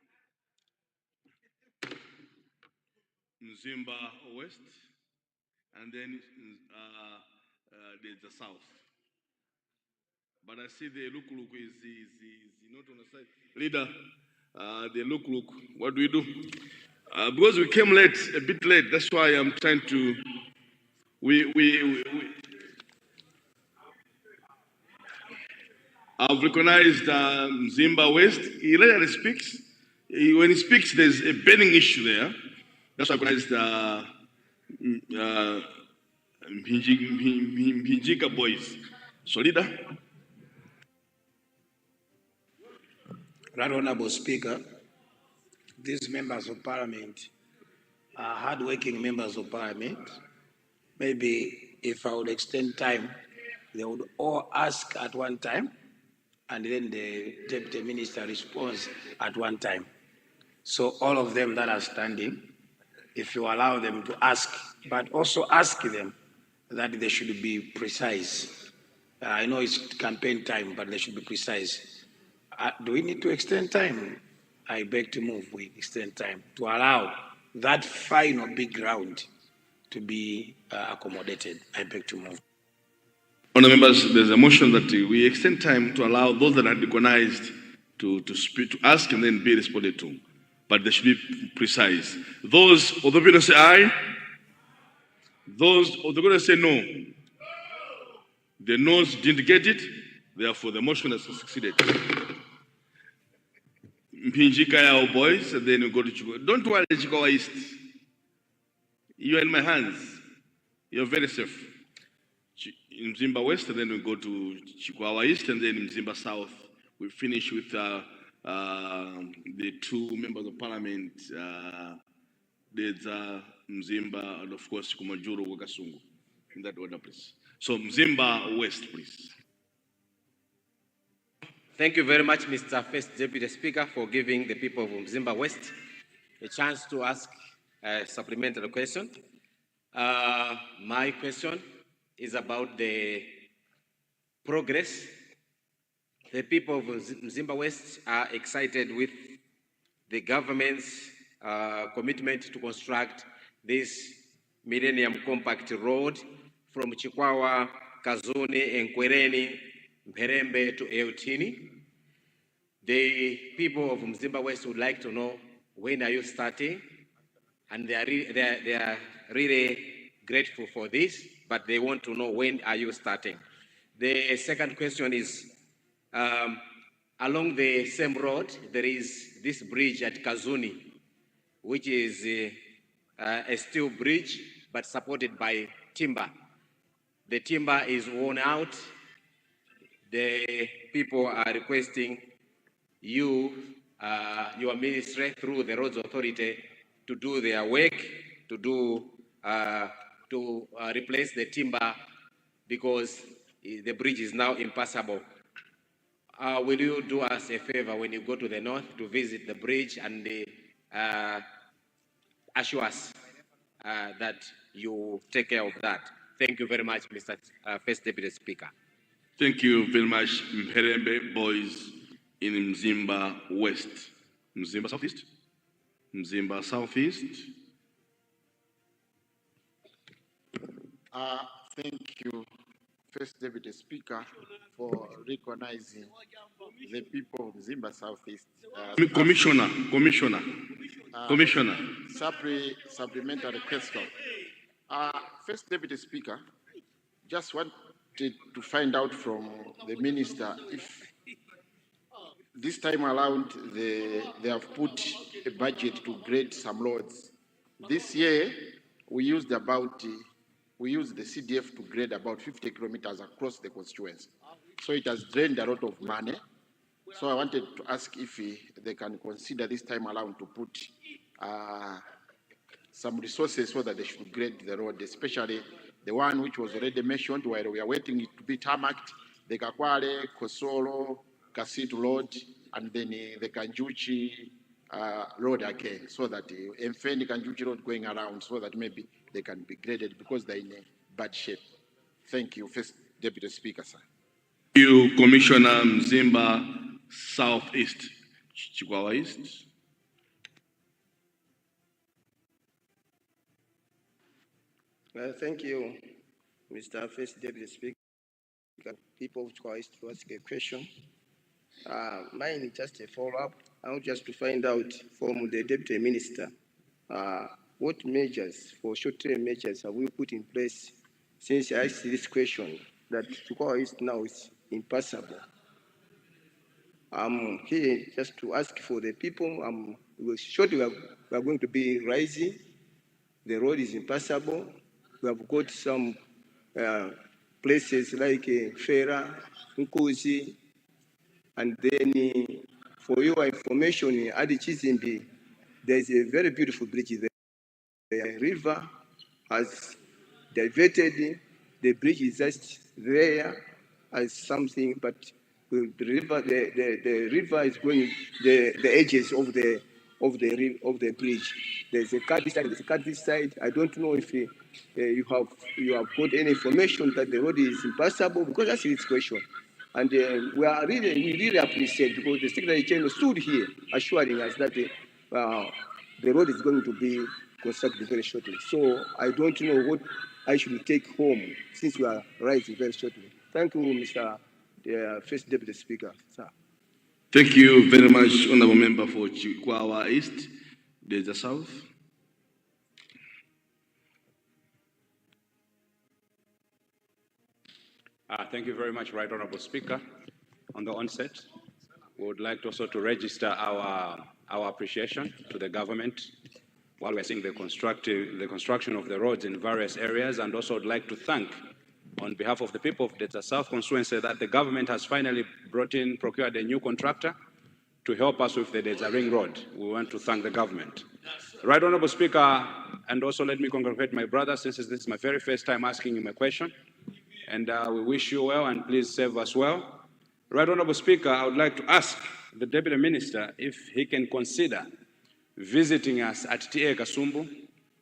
B: Mzimba West, and then there's the South. But I see the look is not on the side. Leader, the look, what do we do? Because we came late, a bit late, that's why I'm trying to, I've recognized Mzimba West. He rarely speaks. When he speaks, there's a burning issue there. That's why I recognized Mpinjika boys. So, leader.
M: Right Honorable Speaker, these members of Parliament are hardworking members of Parliament. Maybe if I would extend time, they would all ask at one time, and then the Deputy Minister responds at one time. So all of them that are standing, if you allow them to ask, but also ask them that they should be precise. I know it's campaign time, but they should be precise. Do we need to extend time? I beg to move, we extend time to allow that final big round to be accommodated. I beg to move.
B: Honourable members, there's a motion that we extend time to allow those that are recognized to speak, to ask and then be responded to. But they should be precise. Those of the people say aye. Those of the going to say no. The noes didn't get it, therefore the motion has succeeded. Mpinjika yao boys, and then you go to Chikowa. Don't worry, Chikowa East. You are in my hands. You're very safe. In Mzimba West, and then we go to Chikowa East, and then in Mzimba South. We finish with the two members of Parliament, Dedza, Mzimba, and of course, Kumajuru Wakasungu. In that order, please. So Mzimba West, please.
N: Thank you very much, Mr. First Deputy Speaker, for giving the people of Mzimba West a chance to ask a supplementary question. My question is about the progress. The people of Mzimba West are excited with the government's commitment to construct this Millennium Compact Road from Chikwawa, Kazuni, Nkwereni, Mperembe to Eutini. The people of Mzimba West would like to know, when are you starting? And they are really grateful for this, but they want to know, when are you starting? The second question is, along the same road, there is this bridge at Kazuni, which is a steel bridge, but supported by timber. The timber is worn out. The people are requesting you, your ministry, through the Roads Authority, to do their work, to replace the timber because the bridge is now impassable. Will you do us a favor when you go to the north to visit the bridge and assure us that you take care of that? Thank you very much, Mr. First Deputy Speaker.
B: Thank you very much, Mherembe boys in Mzimba West. Mzimba Southeast? Mzimba Southeast.
O: Thank you, First Deputy Speaker, for recognizing the people of Mzimba Southeast.
B: Commissioner.
O: Supplementary question. First Deputy Speaker, just wanted to find out from the Minister if this time around they have put a budget to grade some roads. This year we used the CDF to grade about 50 kilometers across the constituency. So it has drained a lot of money. So I wanted to ask if they can consider this time around to put some resources so that they should grade the road, especially the one which was already mentioned while we are waiting it to be tarmacked, the Kakwale, Kosolo, Kasitu Road, and then the Kanjuchi road again, so that Mfendi Kanjuchi road going around, so that maybe they can be graded because they're in a bad shape. Thank you, First Deputy Speaker, sir.
B: Thank you, Commissioner Mzimba Southeast, Chikwawa East.
F: Thank you, Mr. First Deputy Speaker. People of Chikwawa East to ask a question. Mine is just a follow-up. I want just to find out from the Deputy Minister, what measures, for short-term measures, have we put in place since I asked this question that Chikwawa East now is impassable? I'm here just to ask for the people. Shortly we are going to be rising. The road is impassable. We have got some places like Fera, Nkosi, and then for your information, at Chizimbi, there's a very beautiful bridge there. The river has diverted. The bridge is just there as something, but the river is going the edges of the bridge. There's a cut this side. There's a cut this side. I don't know if you have got any information that the road is impassable, because that's his question. And we really appreciate, because the Secretary General stood here assuring us that the road is going to be constructed very shortly. So I don't know what I should take home since we are rising very shortly. Thank you, Mr. First Deputy Speaker, sir.
B: Thank you very much, Honourable Member for Chikwawa East, Desert South.
P: Thank you very much, Right Honourable Speaker. On the onset, we would like also to register our appreciation to the government while we're seeing the construction of the roads in various areas, and also would like to thank, on behalf of the people of Delta South Constituency, that the government has finally procured a new contractor to help us with the Delta Ring Road. We want to thank the government. Right Honourable Speaker, and also let me congratulate my brother, since this is my very first time asking him a question. And we wish you well, and please serve us well. Right Honourable Speaker, I would like to ask the Deputy Minister if he can consider visiting us at TA Kasumbu,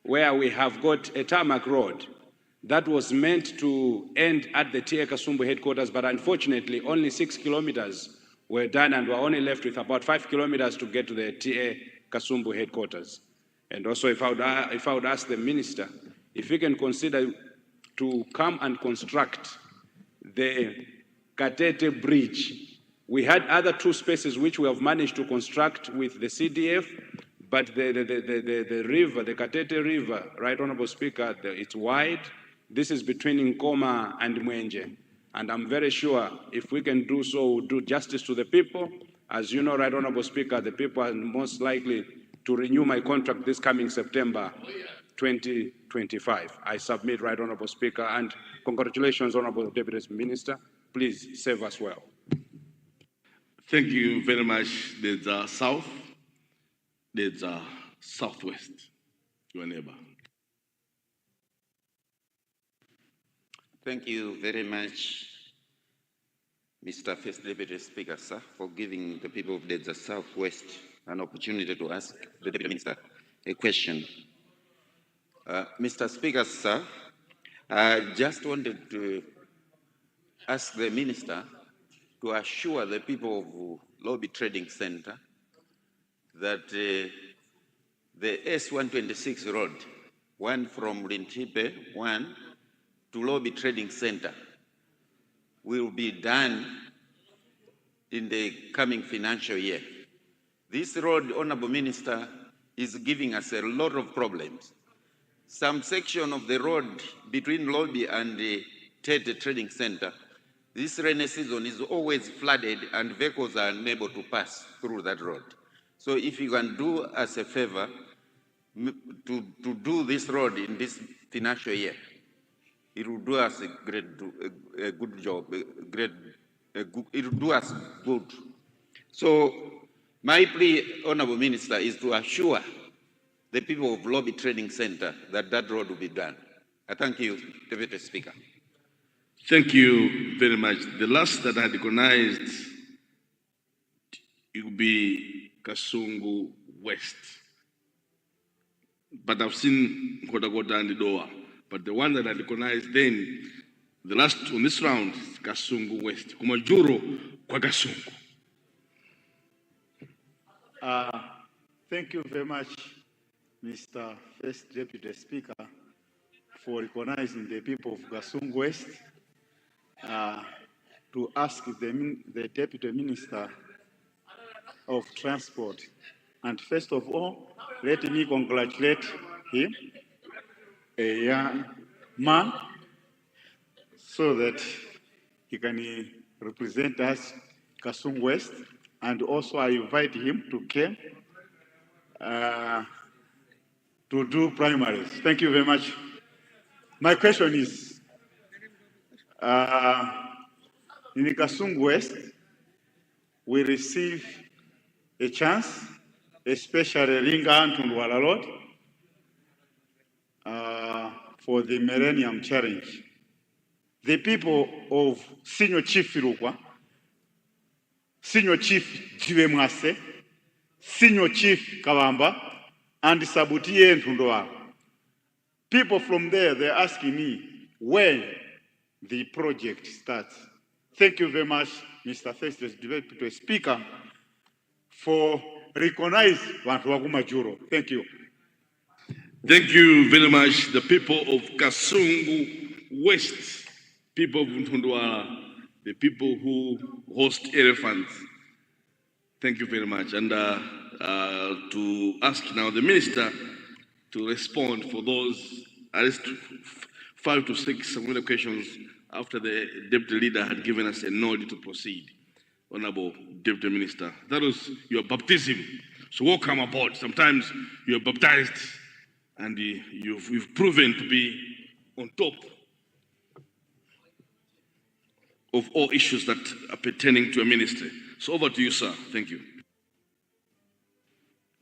P: where we have got a tarmac road that was meant to end at the TA Kasumbu headquarters, but unfortunately only 6 kilometers were done, and we're only left with about 5 kilometers to get to the TA Kasumbu headquarters. And also, if I would ask the Minister if he can consider to come and construct the Katete Bridge. We had other 2 spaces which we have managed to construct with the CDF, but the river, the Katete River, Right Honourable Speaker, it's wide. This is between Nkoma and Mwenje. And I'm very sure if we can do so, we'll do justice to the people. As you know, Right Honourable Speaker, the people are most likely to renew my contract this coming September. 2025. I submit, Right Honorable Speaker, and congratulations, Honorable Deputy Minister. Please serve us well.
B: Thank you very much. There's a south, there's a southwest, your neighbor.
Q: Thank you very much, Mr. First Deputy Speaker, sir, for giving the people of the Southwest an opportunity to ask the Deputy Minister a question. Mr. Speaker, sir, I just wanted to ask the Minister to assure the people of Lobby Trading Center that the S126 road, one from Rintipe, one to Lobby Trading Center, will be done in the coming financial year. This road, Honorable Minister, is giving us a lot of problems. Some section of the road between Lobby and the Tete Trading Center, this rainy season is always flooded and vehicles are unable to pass through that road. So if you can do us a favor to do this road in this financial year, it will do us a good job, it will do us good. So my plea, Honorable Minister, is to assure the people of Lobby Trading Center that that road will be done. I thank you, Deputy Speaker.
B: Thank you very much. The last that I recognized, it will be Kasungu West. But I've seen Kota and the Doha. But the one that I recognized then, the last on this round, is Kasungu West. Kumajuro kwa Kasungu.
R: Thank you very much, Mr. First Deputy Speaker, for recognizing the people of Kasungu West. To ask the Deputy Minister of Transport. And first of all, let me congratulate him, a young man, so that he can represent us, Kasungu West, and also I invite him to come to do primaries. Thank you very much. My question is, in Kasungu West, we receive a chance, especially Linga and Tundwala Road, for the Millennium Challenge. The people of Senior Chief Firukwa, Senior Chief Jivemwase, Senior Chief Kawamba, and Sabutie and Tundwala. People from there, they're asking me when the project starts. Thank you very much, Mr. First Deputy Speaker, for recognizing Wantuwaku Majuro. Thank you.
B: Thank you very much, the people of Kasungu West, people of Mtundwala, the people who host elephants. Thank you very much. And to ask now the Minister to respond for those at least 5 to 6 questions after the Deputy Leader had given us a nod to proceed. Honorable Deputy Minister, that was your baptism. So welcome aboard. Sometimes you're baptized and you've proven to be on top of all issues that are pertaining to a ministry. So over to you, sir. Thank you.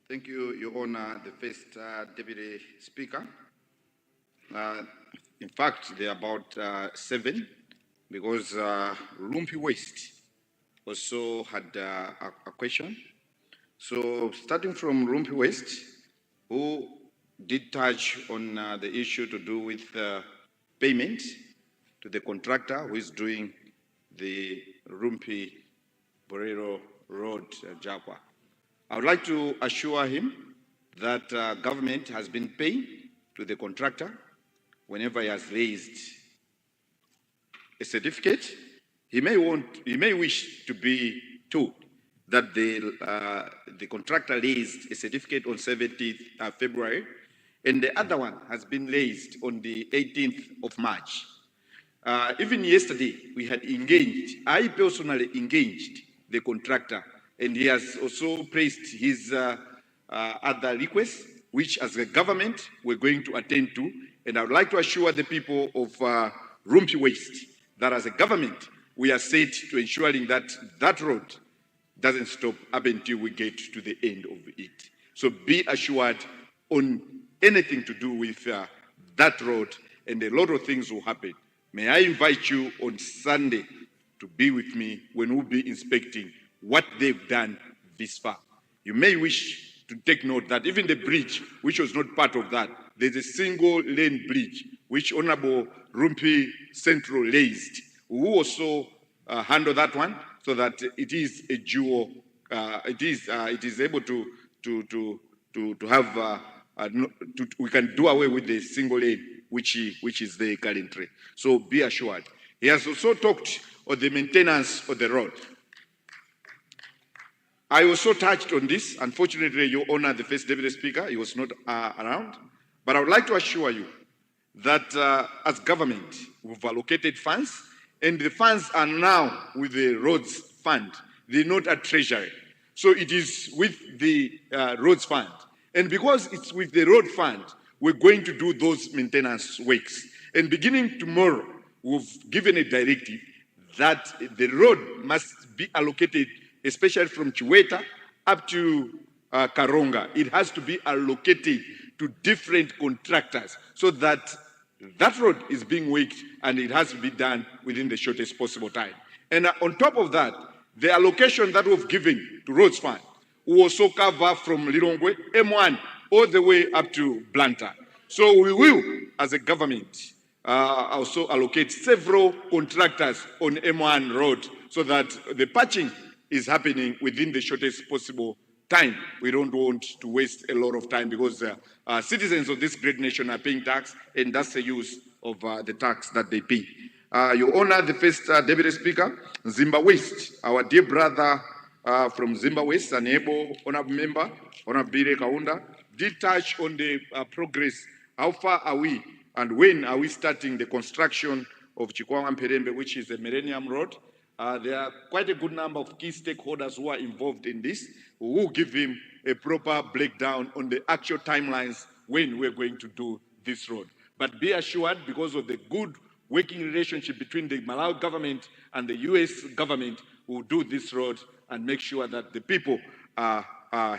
C: Thank you, Your Honor, the First Deputy Speaker. In fact, there are about 7, because Lumpi West also had a question. So starting from Lumpi West, who did touch on the issue to do with payment to the contractor who is doing the Lumpi Borero Road, Jakwa. I would like to assure him that government has been paying to the contractor whenever he has raised a certificate. He may wish to be told that the contractor raised a certificate on 17th February, and the other one has been raised on the 18th of March. Even yesterday, we had engaged, I personally engaged the contractor, and he has also placed his other requests
J: which as a government we're going to attend to. And I would like to assure the people of Rumpi West that as a government, we are set to ensuring that that road doesn't stop up until we get to the end of it. So be assured on anything to do with that road, and a lot of things will happen. May I invite you on Sunday to be with me when we'll be inspecting what they've done this far. You may wish to take note that even the bridge, which was not part of that, there's a single lane bridge, which Honorable Rumpi Central raised. We will also handle that one so that it is a dual, it is able to have, we can do away with the single lane, which is there currently. So be assured. He has also talked on the maintenance of the road. I also touched on this. Unfortunately, Your Honor, the First Deputy Speaker, he was not around. But I would like to assure you that as government, we've allocated funds, and the funds are now with the roads fund. They're not at treasury. So it is with the roads fund. And because it's with the road fund, we're going to do those maintenance works. And beginning tomorrow, we've given a directive that the road must be allocated, especially from Chiweta up to Karonga. It has to be allocated to different contractors so that that road is being worked and it has to be done within the shortest possible time. And on top of that, the allocation that we've given to Roads Fund will also cover from Lilongwe, M1, all the way up to Blantyre. So we will, as a government, also allocate several contractors on M1 road so that the patching is happening within the shortest possible time. We don't want to waste a lot of time because citizens of this great nation are paying tax, and that's the use of the tax that they pay. Your Honor, the First Deputy Speaker, Zimba West, our dear brother from Zimba West, an able honorable member, Honorable Bire Kaunda, did touch on the progress. How far are we, and when are we starting the construction of Chikwangwa Mperembe, which is a Millennium Road? There are quite a good number of key stakeholders who are involved in this. We will give him a proper breakdown on the actual timelines when we're going to do this road. But be assured, because of the good working relationship between the Malawi government and the US government, we'll do this road and make sure that the people are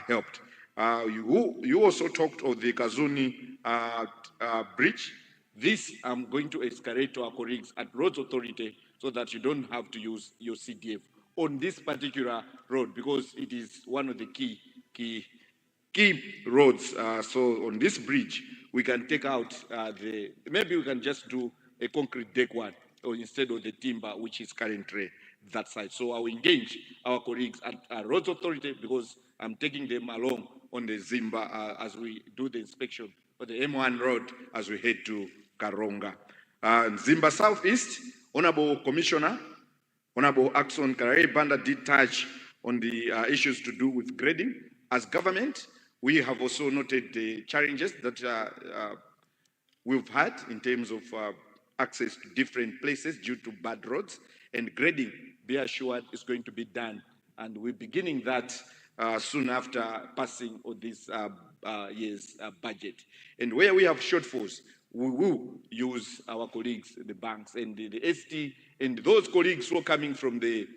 J: helped. You also talked of the Kazuni bridge. This I'm going to escalate to our colleagues at Roads Authority so that you don't have to use your CDF on this particular road because it is one of the key roads. So on this bridge, we can take out maybe we can just do a concrete deck one or instead of the timber, which is currently that side. So I will engage our colleagues at Roads Authority because I'm taking them along on the Zimba as we do the inspection for the M1 road as we head to Karonga. Zimba Southeast, Honorable Commissioner, Honorable Axon Karare Banda did touch on the issues to do with grading. As government, we have also noted the challenges that we've had in terms of access to different places due to bad roads, and grading, be assured, is going to be done. And we're beginning that soon after passing of this year's budget. And where we have shortfalls, we will use our colleagues, the banks and the ST, and those colleagues who are coming from the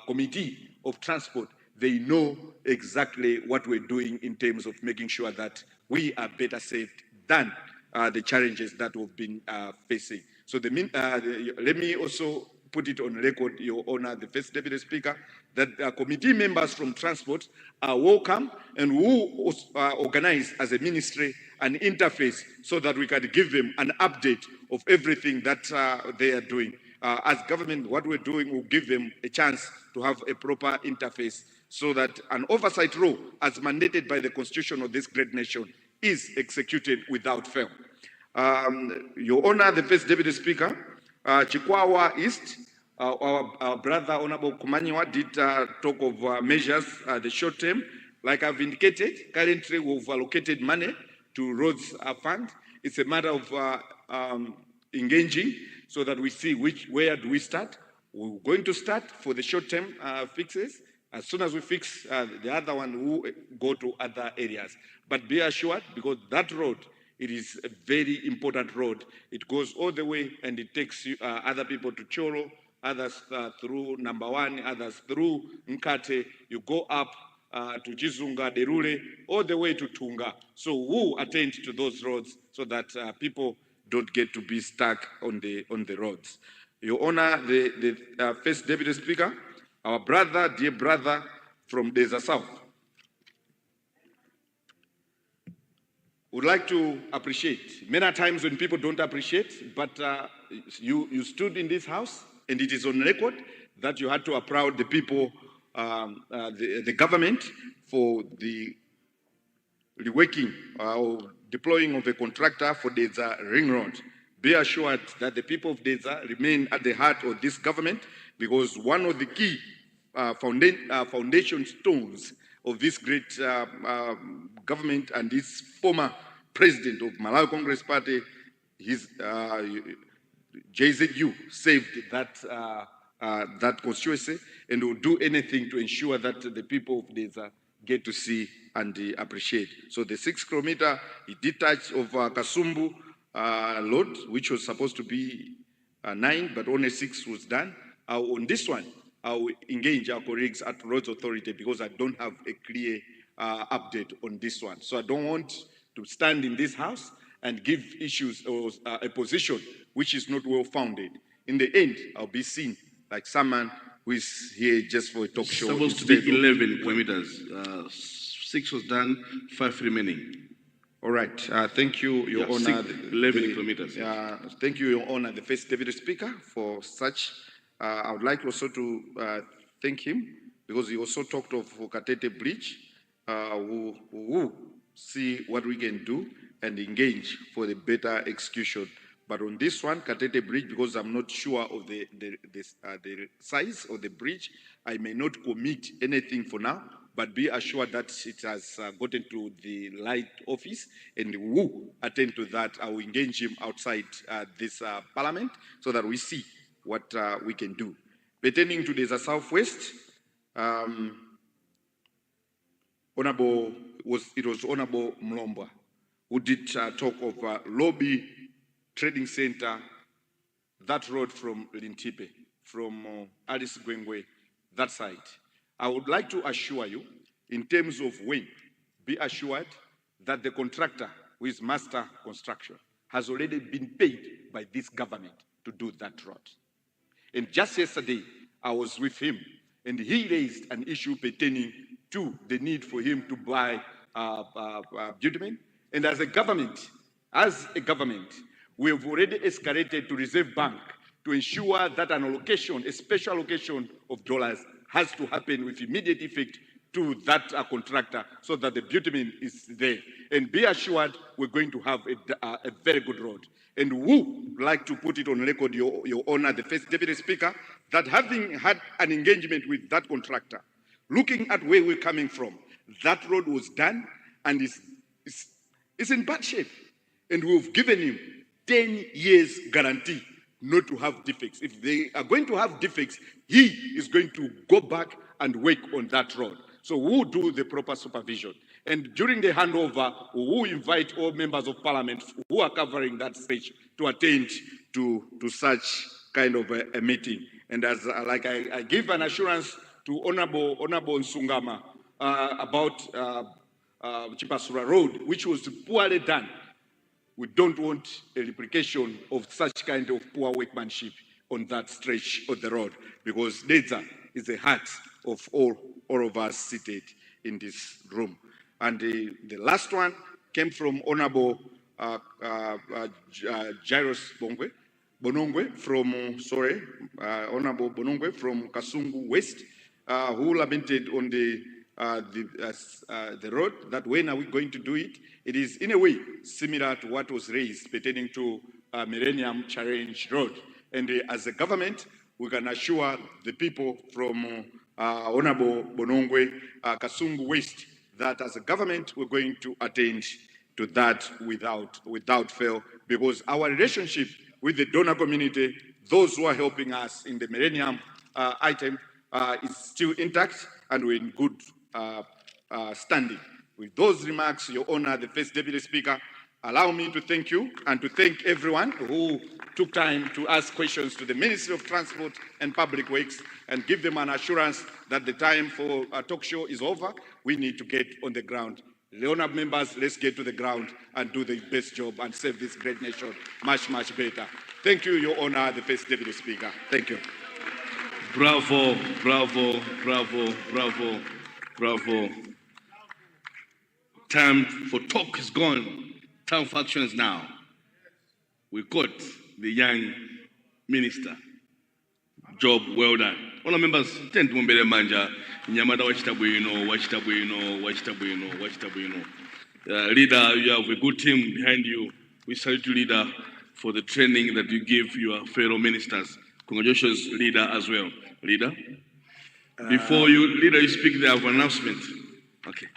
J: Committee of Transport, they know exactly what we're doing in terms of making sure that we are better saved than the challenges that we've been facing. So let me also put it on record, Your Honor, the First Deputy Speaker, that committee members from transport are welcome and we will organize as a ministry an interface so that we can give them an update of everything that they are doing. As government, what we're doing will give them a chance to have a proper interface so that an oversight role, as mandated by the Constitution of this great nation, is executed without fail. Your Honor, the First Deputy Speaker, Chikwawa East, our brother Honorable Kumanyiwa did talk of measures, the short term. Like I've indicated, currently we've allocated money to roads fund. It's a matter of engaging so that we see where do we start. We're going to start for the short term fixes As soon as we fix the other one, we'll go to other areas. But be assured, because that road, it is a very important road. It goes all the way and it takes you, other people to Cholo, others through number 1, others through Nkate. You go up to Chizunga, Derule, all the way to Tunga. So we'll attend to those roads so that people don't get to be stuck on the roads. Your Honor, the First Deputy Speaker, our brother, dear brother from Desert South, would like to appreciate. Many times when people don't appreciate, but you stood in this house and it is on record that you had to applaud the people, the government for the reworking or deploying of a contractor for Desert Ring Road. Be assured that the people of Desert remain at the heart of this government, because one of the key foundation stones of this great government and this former president of Malawi Congress Party, his JZU, saved that that constituency, and will do anything to ensure that the people of Desert get to see and appreciate. So the 6 kilometer, he did touch of Kasumbu load, which was supposed to be 9, but only 6 was done. On this one, I will engage our colleagues at Roads Authority, because I don't have a clear update on this one. So I don't want to stand in this house and give issues or a position which is not well founded. In the end, I'll be seen like someone who is here just for a talk show.
B: Supposed to be 11 kilometers. 6 was done, 5 remaining.
J: All right. Thank you, Your Honor.
B: 11 kilometers.
J: Thank you, Your Honor, the First Deputy Speaker, for such. I would like also to thank him, because he also talked of Katete Bridge. We'll see what we can do and engage for the better execution. But on this one, Katete Bridge, because I'm not sure of the size of the bridge, I may not commit anything for now, but be assured that it has gotten to the light office, and we'll attend to that. I will engage him outside this parliament so that we see what we can do. Pertaining to the Southwest, it was Honorable Mlomba who did talk of Lobby Trading Center, that road from Lintipe, from Alice Gwengwe, that side. I would like to assure you, in terms of when, be assured that the contractor, who is Master Construction, has already been paid by this government to do that road. And just yesterday, I was with him, and he raised an issue pertaining to the need for him to buy bitumen. And as a government, we have already escalated to Reserve Bank to ensure that an allocation, a special allocation of dollars, has to happen with immediate effect to that contractor, so that the bitumen is there. And be assured, we're going to have a very good road. And we would like to put it on record, Your Honor, the First Deputy Speaker, that having had an engagement with that contractor, looking at where we're coming from, that road was done and is in bad shape. And we've given him 10 years guarantee not to have defects. If they are going to have defects, he is going to go back and work on that road. So we'll do the proper supervision. And during the handover, we'll invite all members of parliament who are covering that stage to attend to such kind of a meeting. And as I give an assurance to Honorable Nsungama about Chipasura Road, which was poorly done. We don't want a replication of such kind of poor workmanship on that stretch of the road, because Desert is the heart of all of us seated in this room. And the last one came from Honorable Jairus Bonongwe from, Honorable Bonongwe from Kasungu West, who lamented on the road, that when are we going to do it? It is in a way similar to what was raised pertaining to Millennium Challenge Road. And as a government, we can assure the people from Honorable Bonongwe, Kasungu West, that as a government, we're going to attend to that without fail, because our relationship with the donor community, those who are helping us in the Millennium item, is still intact. and we're in good standing. With those remarks, Your Honor, the First Deputy Speaker, allow me to thank you and to thank everyone who took time to ask questions to the Ministry of Transport and Public Works and give them an assurance that the time for a talk show is over. We need to get on the ground. Honourable members, let's get to the ground and do the best job and serve this great nation much, much better. Thank you, Your Honor, the First Deputy Speaker. Thank you.
B: Bravo, bravo, bravo, bravo, bravo. Time for talk is gone. Time for action is now. We got the young minister. Job well done. All members, tend to mbele manja. Nyamada wachitabuino. Leader, you have a good team behind you. We salute you, leader, for the training that you give your fellow ministers. Congratulations, leader, as well. Leader? Before you speak, there have an announcement. Okay.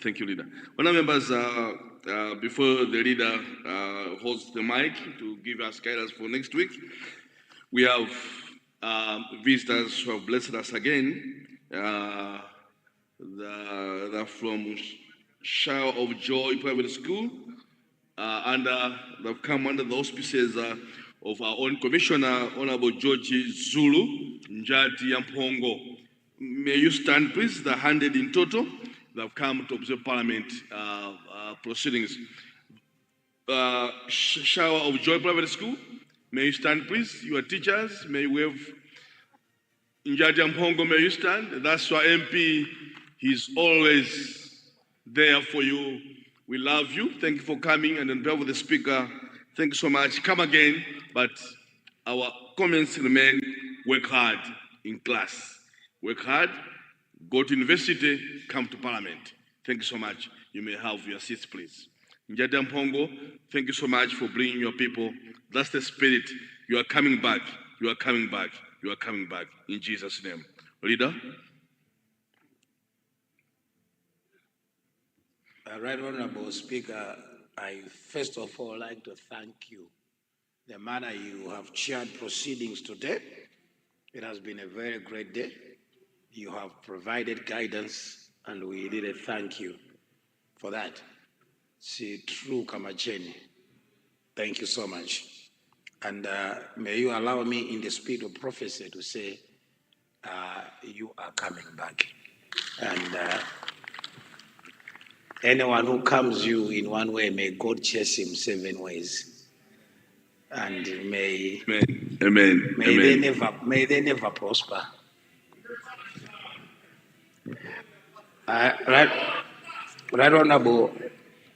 B: Thank you, leader. Honourable members, before the leader holds the mic to give us guidance for next week, we have visitors who have blessed us again. They're from Shower of Joy Private School, and they've come under the auspices of our own Commissioner, Honorable George Zulu Njati Yampongo. May you stand, please? They're 100 in total. They've come to observe Parliament proceedings. Shower of Joy Private School, may you stand, please? You are teachers, may you wave. Njati Yampongo, may you stand? That's our MP. He's always there for you. We love you. Thank you for coming. And on behalf of the Speaker, thank you so much. Come again, but our comments remain: work hard in class. Work hard, go to university, come to Parliament. Thank you so much. You may have your seats, please. Njati Yampongo, thank you so much for bringing your people. That's the spirit. You are coming back. You are coming back. You are coming back. In Jesus' name. Leader?
M: Right Honourable Speaker, I first of all like to thank you. The manner you have chaired proceedings today, it has been a very great day. You have provided guidance, and we really thank you for that. See, true Kamacheni. Thank you so much. And may you allow me, in the spirit of prophecy, to say, you are coming back. And anyone who comes you in one way, may God chase him 7 ways. And may,
B: Amen.
M: May they never prosper. Right Honourable,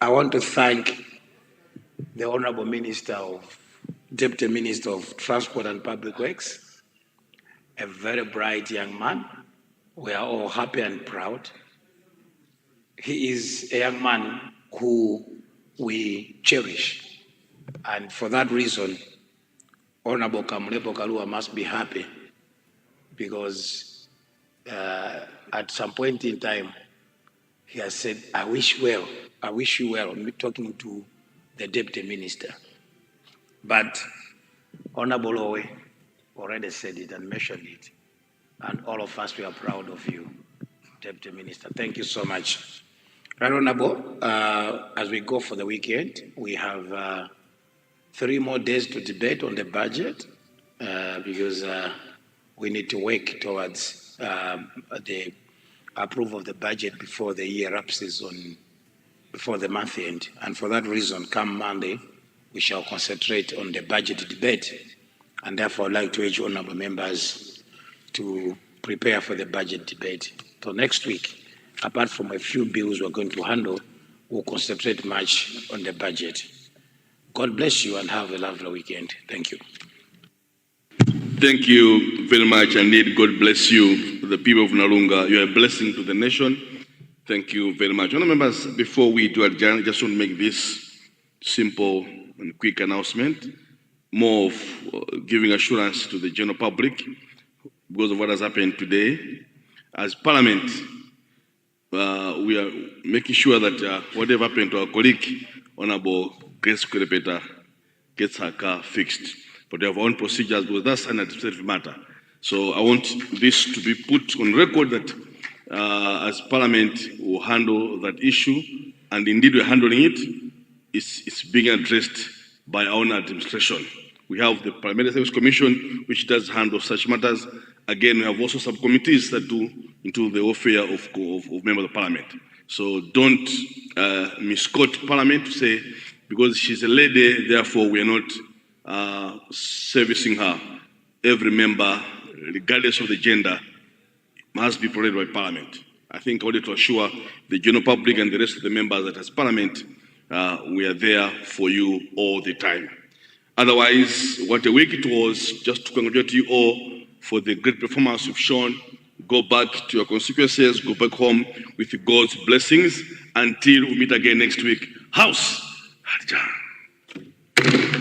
M: I want to thank the Honourable Deputy Minister of Transport and Public Works, a very bright young man. We are all happy and proud. He is a young man who we cherish. And for that reason, Honourable Kamulepo Kalua must be happy, because at some point in time, he has said, I wish you well, I'm talking to the Deputy Minister. But Honourable Owe already said it and mentioned it. And all of us, we are proud of you, Deputy Minister. Thank you so much. Right Honourable, as we go for the weekend, we have 3 more days to debate on the budget, because we need to work towards the approval of the budget before the year lapses before the month end. And for that reason, come Monday, we shall concentrate on the budget debate. And therefore, I'd like to urge honourable members to prepare for the budget debate. So next week, apart from a few bills we're going to handle, we'll concentrate much on the budget. God bless you and have a lovely weekend. Thank you.
B: Thank you very much, indeed. God bless you, the people of Nalunga. You are a blessing to the nation. Thank you very much. Honourable members, before we do adjourn, I just want to make this simple and quick announcement, more of giving assurance to the general public because of what has happened today. As Parliament, we are making sure that whatever happened to our colleague, Honourable Grace Kurepeta, gets her car fixed. But they have our own procedures because that's an administrative matter. So I want this to be put on record that as Parliament, will handle that issue, and indeed we're handling it. It's being addressed by our own administration. We have the Parliamentary Service Commission, which does handle such matters. Again, we have also subcommittees that do into the welfare of members of Parliament. So don't misquote Parliament to say, because she's a lady, therefore we are not servicing her. Every member, regardless of the gender, must be protected by Parliament. I think I wanted to assure the general public and the rest of the members that as Parliament, we are there for you all the time. Otherwise, what a week it was. Just to congratulate you all for the great performance you've shown. Go back to your constituencies, go back home with God's blessings until we meet again next week. House adjourned.